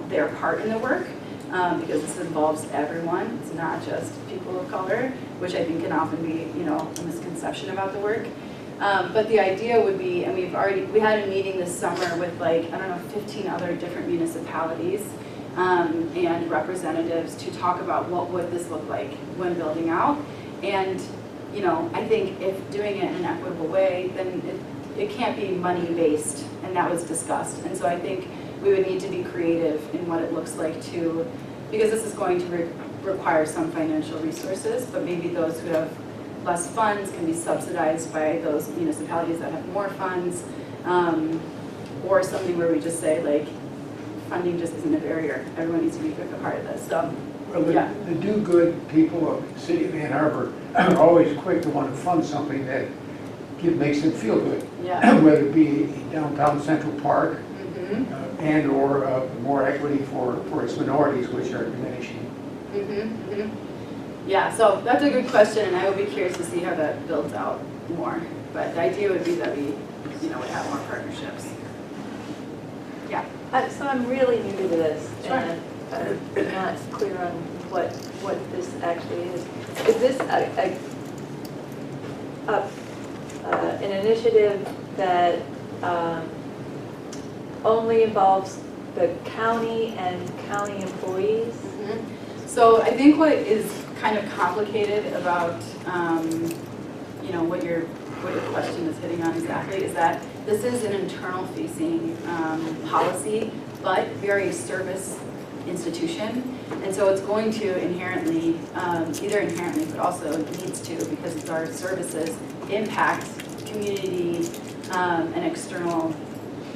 their part in the work, because this involves everyone. It's not just people of color, which I think can often be, a misconception about the work. But the idea would be, and we had a meeting this summer with 15 other different municipalities and representatives to talk about what would this look like when building out. And I think if doing it in an equitable way, then it can't be money-based, and that was discussed. And so I think we would need to be creative in what it looks like because this is going to require some financial resources, but maybe those who have less funds can be subsidized by those municipalities that have more funds, or something where we just say, funding just isn't a barrier. Everyone needs to be a part of this. So.
Well, the do-good people of the city of Ann Arbor are always quick to want to fund something that makes them feel good, whether it be downtown Central Park and or more equity for its minorities, which are diminishing.
Yeah, so that's a good question, and I would be curious to see how that builds out more. But the idea would be that we, would have more partnerships. Yeah.
So I'm really new to this,
Sure.
and I'm not clear on what this actually is. Is this an initiative that only involves the county and county employees?
So I think what is kind of complicated about, what your question is hitting on exactly is that this is an internal facing policy, but very service institution. And so it's going to inherently, but also needs to, because it's our services, impact community and external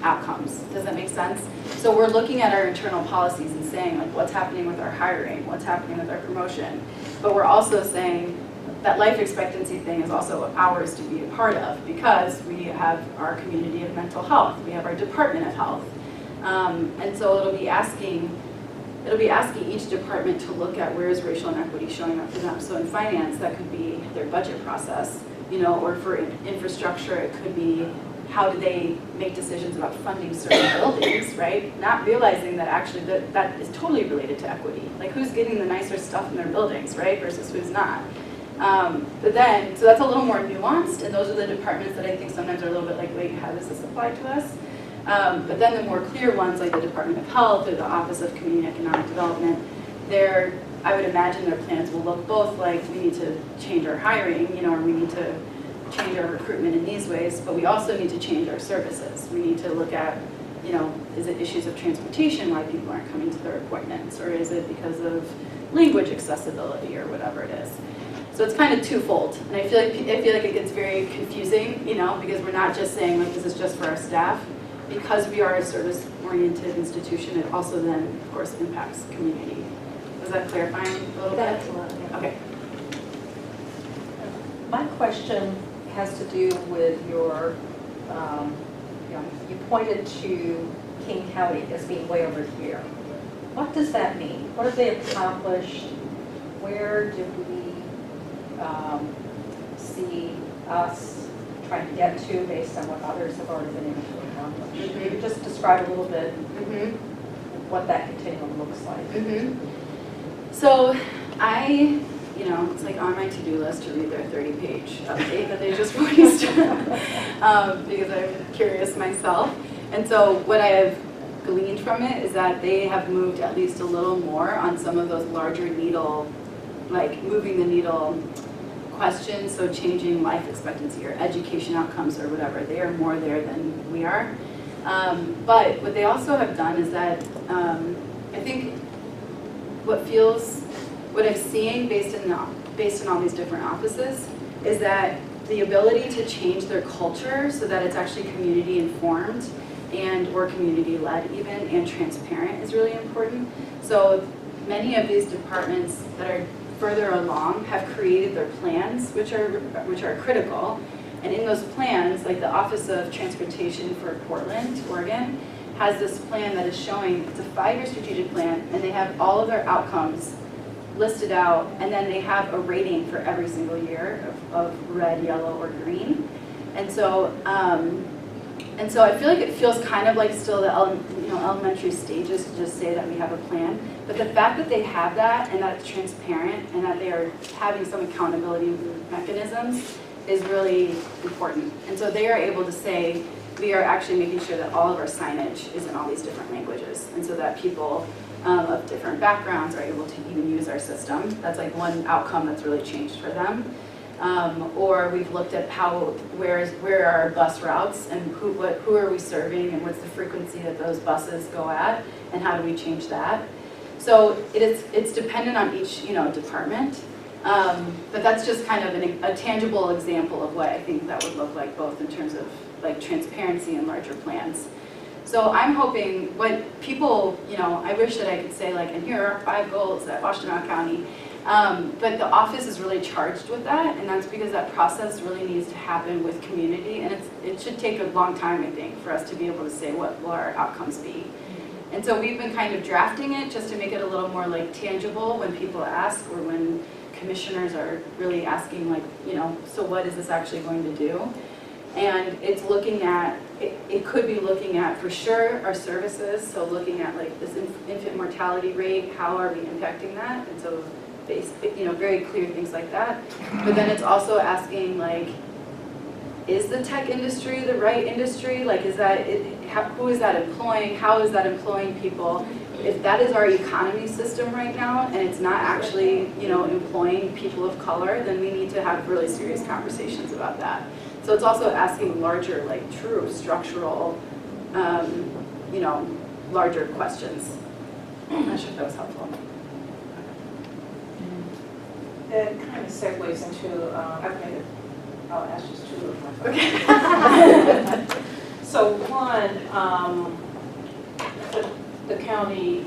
outcomes. Does that make sense? So we're looking at our internal policies and saying, like, what's happening with our hiring, what's happening with our promotion, but we're also saying that life expectancy thing is also ours to be a part of, because we have our community of mental health, we have our Department of Health, and so it'll be asking each department to look at where is racial inequity showing up for them. So in finance, that could be their budget process, you know, or for infrastructure, it could be how do they make decisions about funding certain buildings, right? Not realizing that actually that is totally related to equity. Like, who's getting the nicer stuff in their buildings, right, versus who's not. But then, so that's a little more nuanced, and those are the departments that I think sometimes are a little bit like, wait, how does this apply to us? But then the more clear ones, like the Department of Health or the Office of Community and Economic Development, I would imagine their plans will look both like we need to change our hiring, you know, or we need to change our recruitment in these ways, but we also need to change our services. We need to look at, you know, is it issues of transportation why people aren't coming to their appointments, or is it because of language accessibility or whatever it is. So it's kind of twofold, and I feel like it gets very confusing, you know, because we're not just saying like this is just for our staff. Because we are a service-oriented institution, it also then, of course, impacts community. Was that clarifying a little bit?
That's a lot, yeah.
Okay.
My question has to do with your, you know, you pointed to King County as being way over here. What does that mean? What have they accomplished? Where do we see us trying to get to based on what others have already been able to accomplish? Maybe just describe a little bit what that continuum looks like.
So you know, it's like on my to-do list to read their 30-page update that they just released because I'm curious myself. And so what I have gleaned from it is that they have moved at least a little more on some of those larger needle, like moving the needle questions, so changing life expectancy or education outcomes or whatever. They are more there than we are. But what they also have done is that I think what I'm seeing based on all these different offices is that the ability to change their culture so that it's actually community informed and or community led even and transparent is really important. So many of these departments that are further along have created their plans, which are critical. And in those plans, like the Office of Transportation for Portland, Oregon, has this plan that is showing, it's a 5-year strategic plan, and they have all of their outcomes listed out, and then they have a rating for every single year of red, yellow, or green. And so I feel like it feels kind of like still the elementary stages to just say that we have a plan. But the fact that they have that and that it's transparent and that they are having some accountability mechanisms is really important. And so they are able to say, we are actually making sure that all of our signage is in all these different languages, and so that people of different backgrounds are able to even use our system. That's like one outcome that's really changed for them. Or we've looked at where are our bus routes and who are we serving and what's the frequency that those buses go at and how do we change that. So it's dependent on each department, but that's just kind of a tangible example of what I think that would look like, both in terms of like transparency and larger plans. So I'm hoping what people, I wish that I could say like, and here are 5 goals at Washtenaw County, but the office is really charged with that, and that's because that process really needs to happen with community, and it should take a long time, I think, for us to be able to say what will our outcomes be. And so we've been kind of drafting it just to make it a little more like tangible when people ask, or when commissioners are really asking like, so what is this actually going to do? And it's looking at, it could be looking at for sure our services, so looking at like this infant mortality rate, how are we impacting that? And so very clear things like that. But then it's also asking like, is the tech industry the right industry? Like, who is that employing? How is that employing people? If that is our economy system right now, and it's not actually, employing people of color, then we need to have really serious conversations about that. So it's also asking larger, like true structural, larger questions. I'm not sure if that was helpful.
It kind of segues into, I'll ask just two of my questions. So one, the county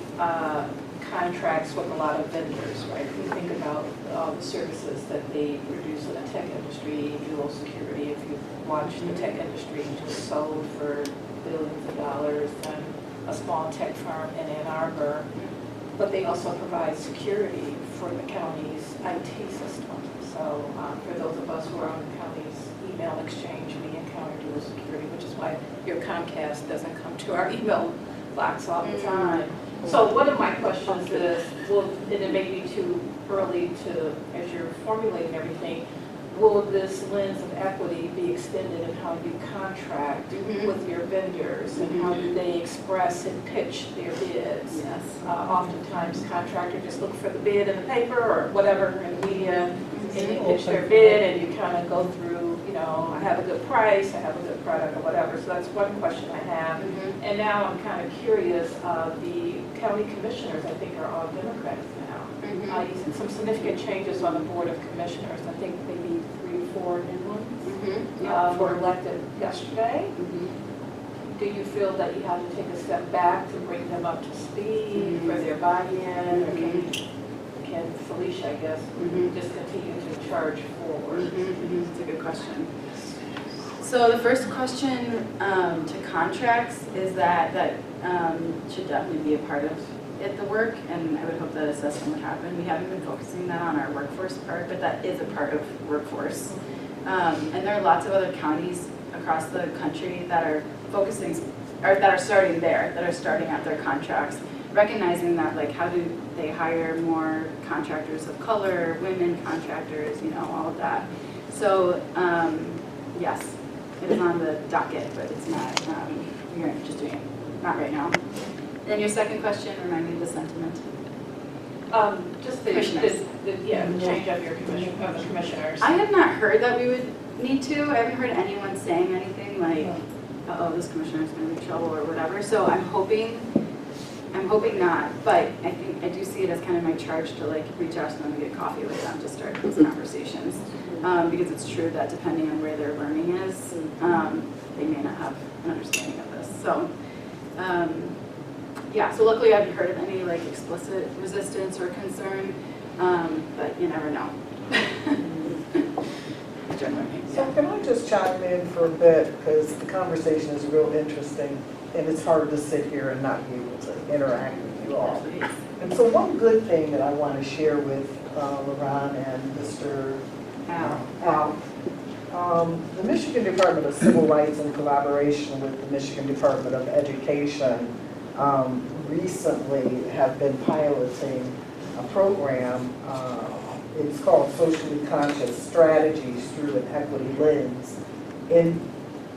contracts with a lot of vendors, right? If you think about all the services that they produce in the tech industry, dual security, if you watch the tech industry just sold for billions of dollars, and a small tech firm in Ann Arbor, but they also provide security for the county's IT system. So for those of us who are on the county's email exchange, we encounter dual security, which is why your Comcast doesn't come to our email box all the time. So one of my questions is, and it may be too early to, as you're formulating everything, will this lens of equity be extended in how you contract with your vendors and how do they express and pitch their bids?
Yes.
Oftentimes contractors just look for the bid in the paper or whatever in the media, and they pitch their bid and you kind of go through, you know, I have a good price, I have a good product or whatever. So that's one question I have. And now I'm kind of curious, the county commissioners I think are all Democrats now. You see some significant changes on the board of commissioners. I think maybe 3 or 4 new ones were elected yesterday. Do you feel that you have to take a step back to bring them up to speed for their buy-in? Or can Felicia, I guess, just continue to charge forward?
That's a good question. So the first question to contracts is that should definitely be a part of the work, and I would hope that assessment would happen. We haven't been focusing that on our workforce part, but that is a part of workforce. And there are lots of other counties across the country that are focusing, or that are starting there, that are starting out their contracts, recognizing that, like, how do they hire more contractors of color, women contractors, you know, all of that. So, yes, it is on the docket, but it's not, we're just doing it, not right now. Then your second question, remind me of the sentiment.
Just the change of your commissioners.
I have not heard that we would need to. I haven't heard anyone saying anything like, uh-oh, this commissioner is going to be in trouble or whatever. So I'm hoping not. But I think I do see it as kind of my charge to like reach out to them and get coffee with them to start those conversations. Because it's true that depending on where their learning is, they may not have an understanding of this. So. Yeah, so luckily I haven't heard of any like explicit resistance or concern, but you never know.
So can I just chime in for a bit, because the conversation is real interesting, and it's hard to sit here and not be able to interact with you all. And so one good thing that I want to share with LaRon and Mr. Al, the Michigan Department of Civil Rights, in collaboration with the Michigan Department of Education, recently have been piloting a program. It's called Socially Conscious Strategies Through an Equity Lens,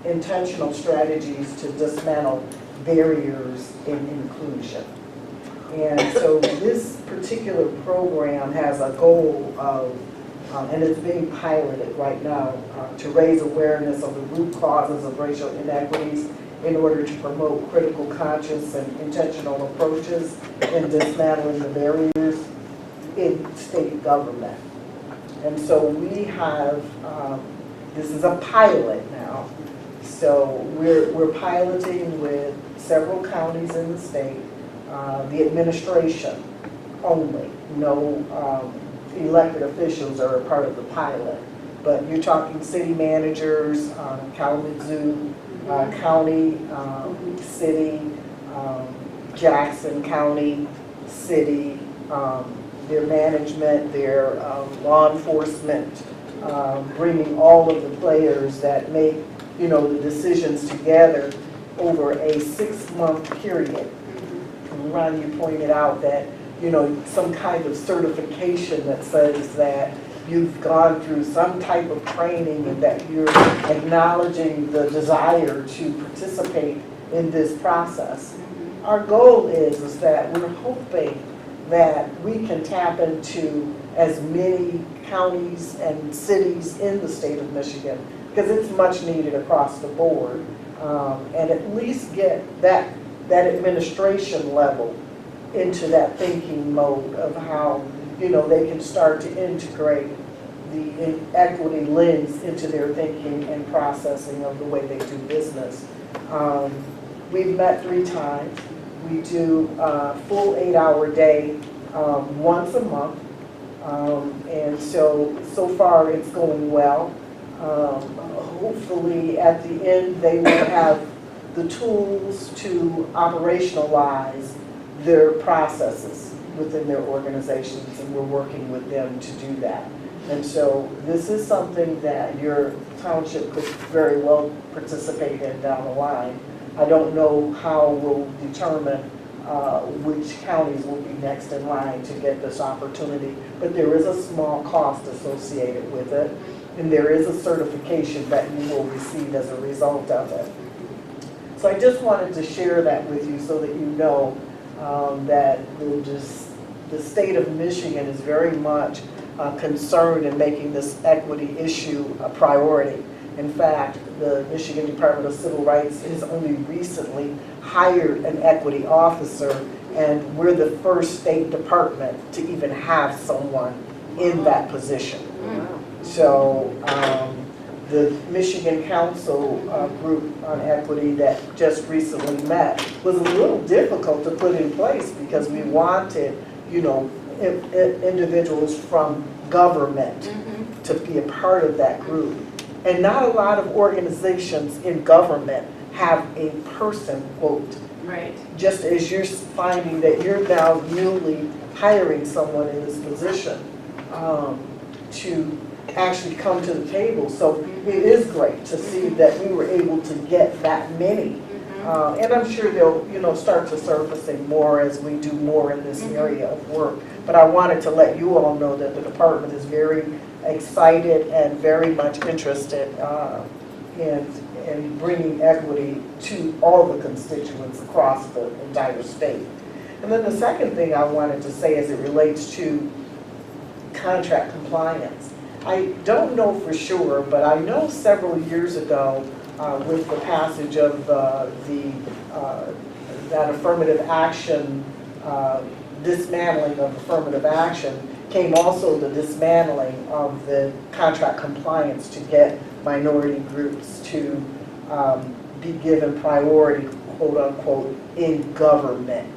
intentional strategies to dismantle barriers in inclusion. And so this particular program has a goal of, and it's being piloted right now, to raise awareness of the root causes of racial inequities in order to promote critical, conscious, and intentional approaches in dismantling the barriers in state government. And so we have, this is a pilot now, so we're piloting with several counties in the state, the administration only, no elected officials are a part of the pilot. But you're talking city managers, Kalamazoo County, city, Jackson County, city, their management, their law enforcement, bringing all of the players that make, you know, the decisions together over a 6-month period. Ron, you pointed out that, you know, some kind of certification that says that you've gone through some type of training and that you're acknowledging the desire to participate in this process. Our goal is that we're hoping that we can tap into as many counties and cities in the state of Michigan, because it's much needed across the board, and at least get that administration level into that thinking mode of how, you know, they can start to integrate the equity lens into their thinking and processing of the way they do business. We've met 3 times. We do a full 8-hour day once a month. And so far it's going well. Hopefully at the end they will have the tools to operationalize their processes within their organizations, and we're working with them to do that. And so this is something that your township could very well participate in down the line. I don't know how we'll determine which counties will be next in line to get this opportunity, but there is a small cost associated with it, and there is a certification that you will receive as a result of it. So I just wanted to share that with you so that you know that the state of Michigan is very much concerned in making this equity issue a priority. In fact, the Michigan Department of Civil Rights has only recently hired an equity officer, and we're the first state department to even have someone in that position. So the Michigan Council group on equity that just recently met was a little difficult to put in place because we wanted, individuals from government to be a part of that group. And not a lot of organizations in government have a person, quote.
Right.
Just as you're finding that you're now newly hiring someone in this position to actually come to the table. So it is great to see that we were able to get that many. And I'm sure they'll, start to surfacing more as we do more in this area of work. But I wanted to let you all know that the department is very excited and very much interested in bringing equity to all the constituents across the entire state. And then the second thing I wanted to say as it relates to contract compliance. I don't know for sure, but I know several years ago with the passage of that affirmative action, dismantling of affirmative action, came also the dismantling of the contract compliance to get minority groups to be given priority, quote unquote, in government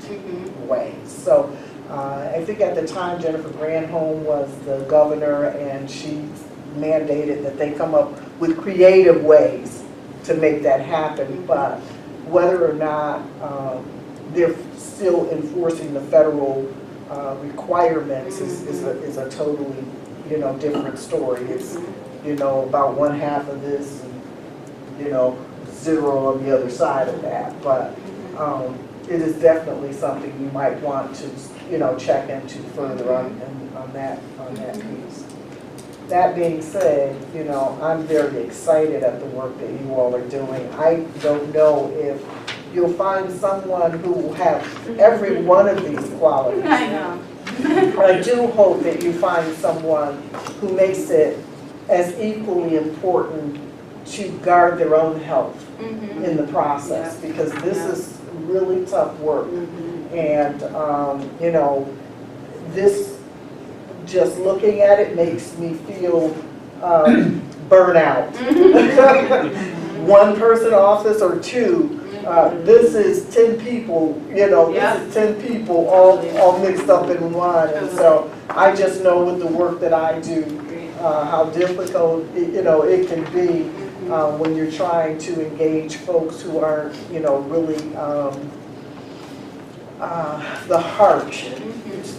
ways. So I think at the time Jennifer Granholm was the governor, and she mandated that they come up with creative ways to make that happen. But whether or not they're still enforcing the federal requirements is a totally, different story. It's, about 1/2 of this and, 0 on the other side of that. But it is definitely something you might want to, check into further on that piece. That being said, I'm very excited at the work that you all are doing. I don't know if you'll find someone who will have every one of these qualities.
I know.
But I do hope that you find someone who makes it as equally important to guard their own health in the process, because this is really tough work. And, this, just looking at it makes me feel burnout. One person office or 2, this is 10 people, this is 10 people all mixed up in one. And so I just know with the work that I do, how difficult, it can be when you're trying to engage folks who aren't, really the heart.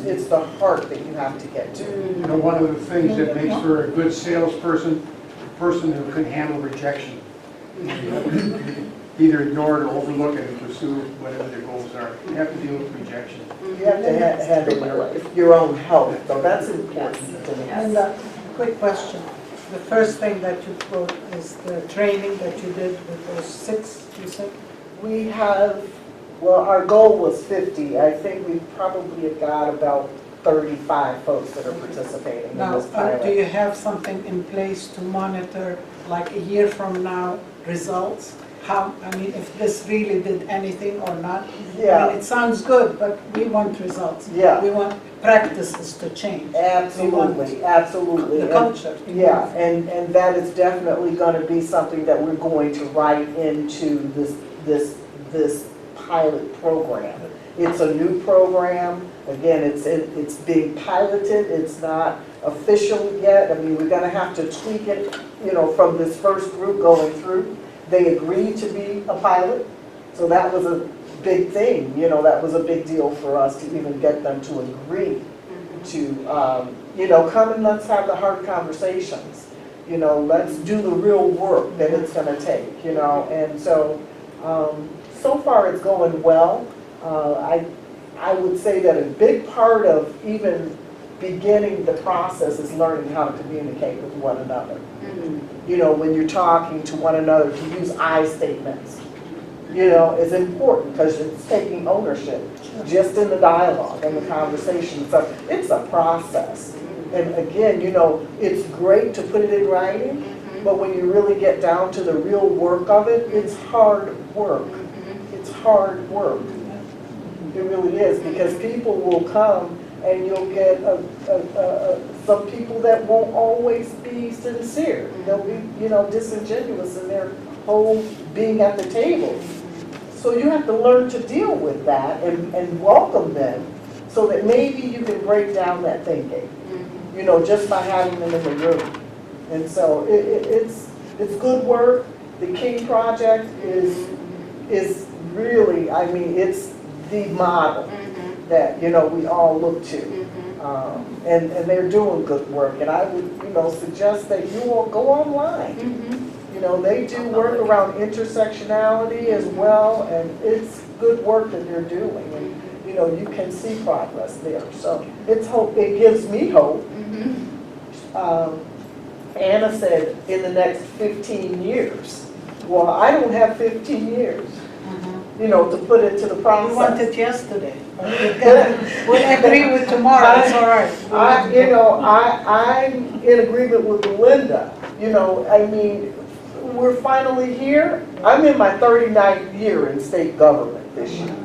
It's the heart that you have to get to.
One of the things that makes for a good salesperson, a person who can handle rejection. Either ignore it or overlook it and pursue whatever their goals are. You have to deal with rejection.
You have to handle your own health, so that's important to me.
And a quick question. The first thing that you put is the training that you did with those 6, you said?
We have, well, our goal was 50. I think we probably have got about 35 folks that are participating in
Now,
this pilot.
do you have something in place to monitor, like a year from now, results? how, I mean, if this really did anything or not. I
Yeah.
mean, it sounds good, but we want results.
Yeah.
We want practices to change.
Absolutely, absolutely.
The
And-
culture.
Yeah, and that is definitely gonna be something that we're going to write into this pilot program. It's a new program. Again, it's being piloted. It's not official yet. I mean, we're gonna have to tweak it, from this first group going through. They agreed to be a pilot, so that was a big thing. That was a big deal for us to even get them to agree to, come and let's have the hard conversations. Let's do the real work that it's gonna take, and so, so far it's going well. I would say that a big part of even beginning the process is learning how to communicate with one another. When you're talking to one another, to use I statements, is important because it's taking ownership just in the dialogue and the conversation. So it's a process. And again, it's great to put it in writing, but when you really get down to the real work of it, it's hard work. It's hard work. It really is, because people will come and you'll get some people that won't always be sincere. They'll be, disingenuous in their whole being at the table. So you have to learn to deal with that and welcome them so that maybe you can break down that thinking, just by having them in the room. And so it's good work. The King Project is really, I mean, it's the model that, we all look to. And they're doing good work. And I would, suggest that you all go online. They do work around intersectionality as well, and it's good work that they're doing. And, you can see progress there. So it's hope, it gives me hope. Anna said in the next 15 years. Well, I don't have 15 years. To put into the process.
We want it yesterday. We'll agree with tomorrow, it's all right.
I'm in agreement with Belinda. I mean, we're finally here. I'm in my 39th year in state government this year.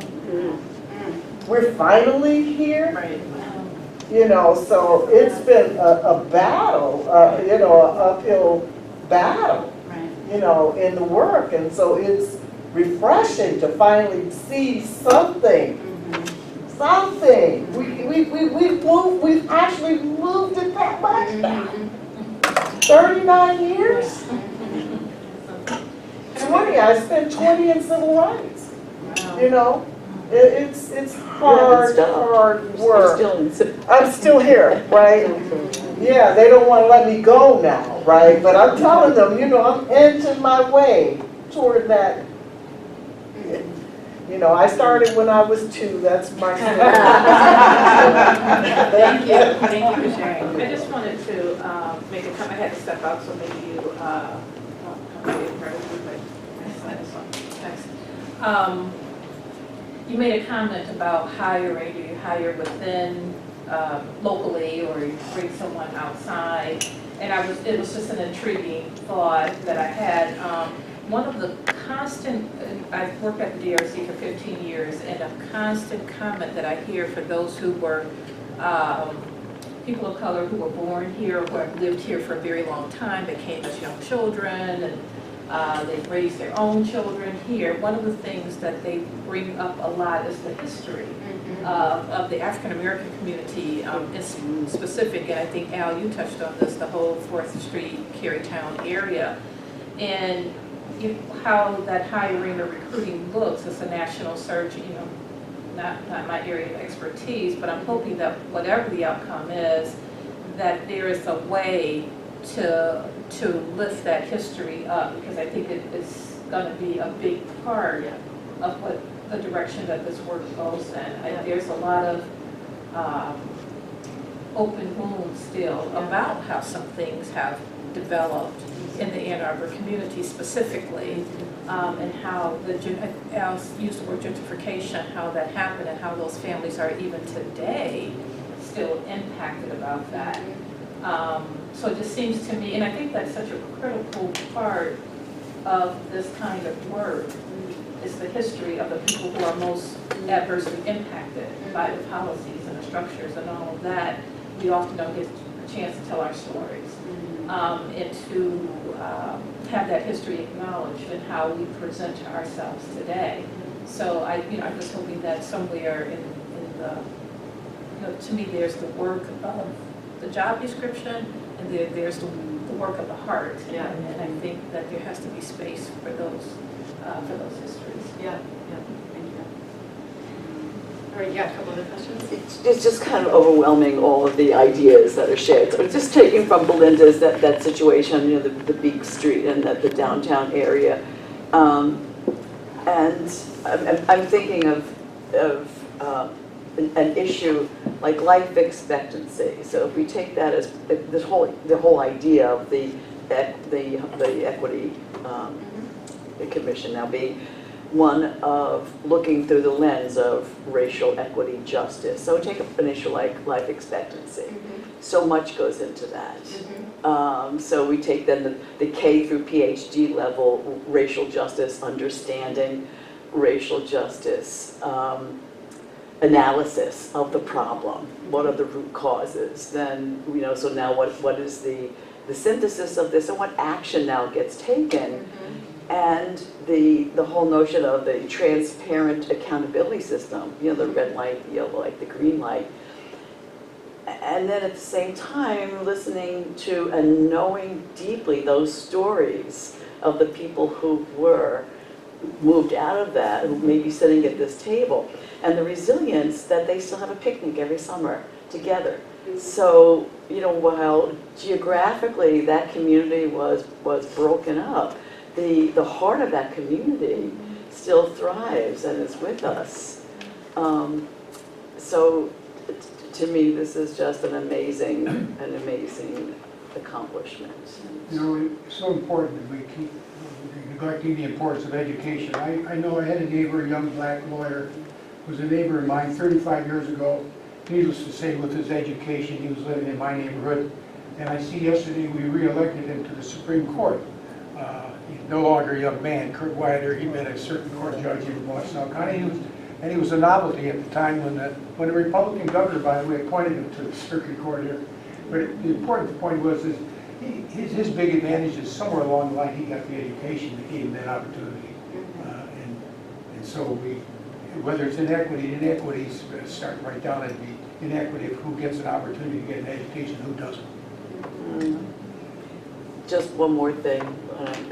We're finally here.
Right.
So it's been a battle, an uphill battle, in the work. And so it's refreshing to finally see something. Something. We've actually moved it that much now. 39 years? 20, I spent 20 in civil rights. It's hard work. I'm still here, right? Yeah, they don't want to let me go now, right? But I'm telling them, I'm inching my way toward that. I started when I was 2. That's my story.
Thank you for sharing. I just wanted to make a comment. I had to step out, so maybe you you made a comment about hiring. Do you hire within locally, or you bring someone outside? And it was just an intriguing thought that I had. One of the constant, I've worked at the DRC for 15 years, and a constant comment that I hear for those who were people of color who were born here, who have lived here for a very long time, they came as young children, and they've raised their own children here. One of the things that they bring up a lot is the history of the African American community in specific, and I think, Al, you touched on this, the whole 4th Street, Carytown area. And how that hiring or recruiting looks. It's a national search, not my area of expertise, but I'm hoping that whatever the outcome is, that there is a way to lift that history up, because I think it's going to be a big part of what the direction that this work goes in. There's a lot of open wounds still about how some things have developed in the Ann Arbor community specifically, and how Al used the word gentrification, how that happened, and how those families are even today still impacted about that. So it just seems to me, and I think that's such a critical part of this kind of work is the history of the people who are most adversely impacted by the policies and the structures and all of that. We often don't get a chance to tell our stories and to have that history acknowledged and how we present ourselves today. So I'm just hoping that somewhere in the, to me, there's the work of the job description, and there's the work of the heart.
Yeah.
And I think that there has to be space for those histories.
Yeah, thank you. All right, a couple other questions?
It's just kind of overwhelming, all of the ideas that are shared. So just taking from Belinda's, that situation, the Beak Street and the downtown area. And I'm thinking of an issue like life expectancy. So if we take that as the whole idea of the equity commission now being one of looking through the lens of racial equity justice. So take an issue like life expectancy. So much goes into that. So we take then the K through PhD level, racial justice, understanding racial justice, analysis of the problem. What are the root causes? Then, so now what is the synthesis of this, and what action now gets taken? And the whole notion of the transparent accountability system, the red light, the yellow light, the green light. And then at the same time, listening to and knowing deeply those stories of the people who were moved out of that, who may be sitting at this table, and the resilience that they still have a picnic every summer together. So, while geographically that community was broken up, the heart of that community still thrives and is with us. So to me, this is just an amazing accomplishment.
It's so important that we keep neglecting the importance of education. I know I had a neighbor, a young black lawyer, who was a neighbor of mine 35 years ago. Needless to say, with his education, he was living in my neighborhood. And I see yesterday we re-elected him to the Supreme Court. He's no longer a young man. Kurt Wider, he'd been a circuit court judge in Washtenaw County. And he was a novelty at the time when the Republican governor, by the way, appointed him to the circuit court here. But the important point was that his big advantage is somewhere along the line he got the education that gave him that opportunity. And so whether it's inequities start right down at the inequity of who gets an opportunity to get an education, who doesn't.
Just one more thing,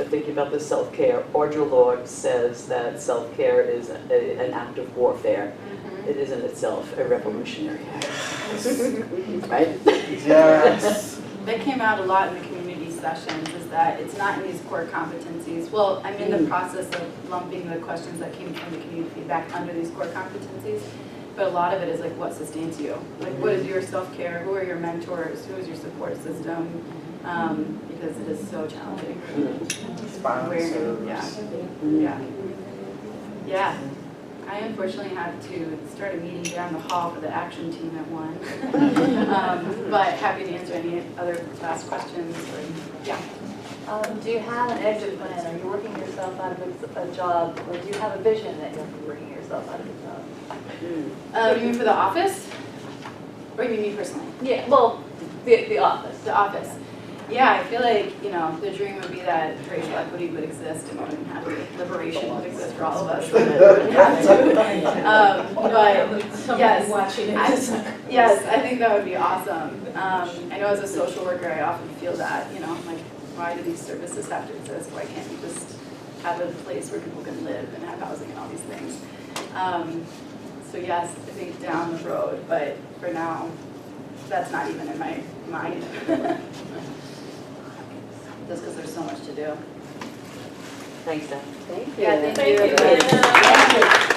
thinking about the self-care. Audre Lorde says that self-care is an act of warfare. It is in itself a revolutionary act. Right?
Yes.
That came out a lot in the community sessions, is that it's not in these core competencies. Well, I'm in the process of lumping the questions that came from the community feedback under these core competencies, but a lot of it is like, what sustains you? Like, what is your self-care? Who are your mentors? Who is your support system? Because it is so challenging. Yeah. I unfortunately had to start a meeting down the hall for the action team at 1. But happy to answer any other last questions.
Do you have an exit plan? Are you working yourself out of a job, or do you have a vision that you're working yourself out of a job?
You mean for the office? Or you mean me personally?
Yeah, well, the office.
The office. Yeah, I feel like, the dream would be that racial equity would exist and we wouldn't have to, liberation would exist for all of us. But yes, I think that would be awesome. I know as a social worker, I often feel that, like, why do these services have to exist? Why can't we just have a place where people can live and have housing and all these things? So yes, I think down the road, but for now, that's not even in my mind. Just because there's so much to do.
Thanks, Dan.
Thank you.
Yeah, thank you.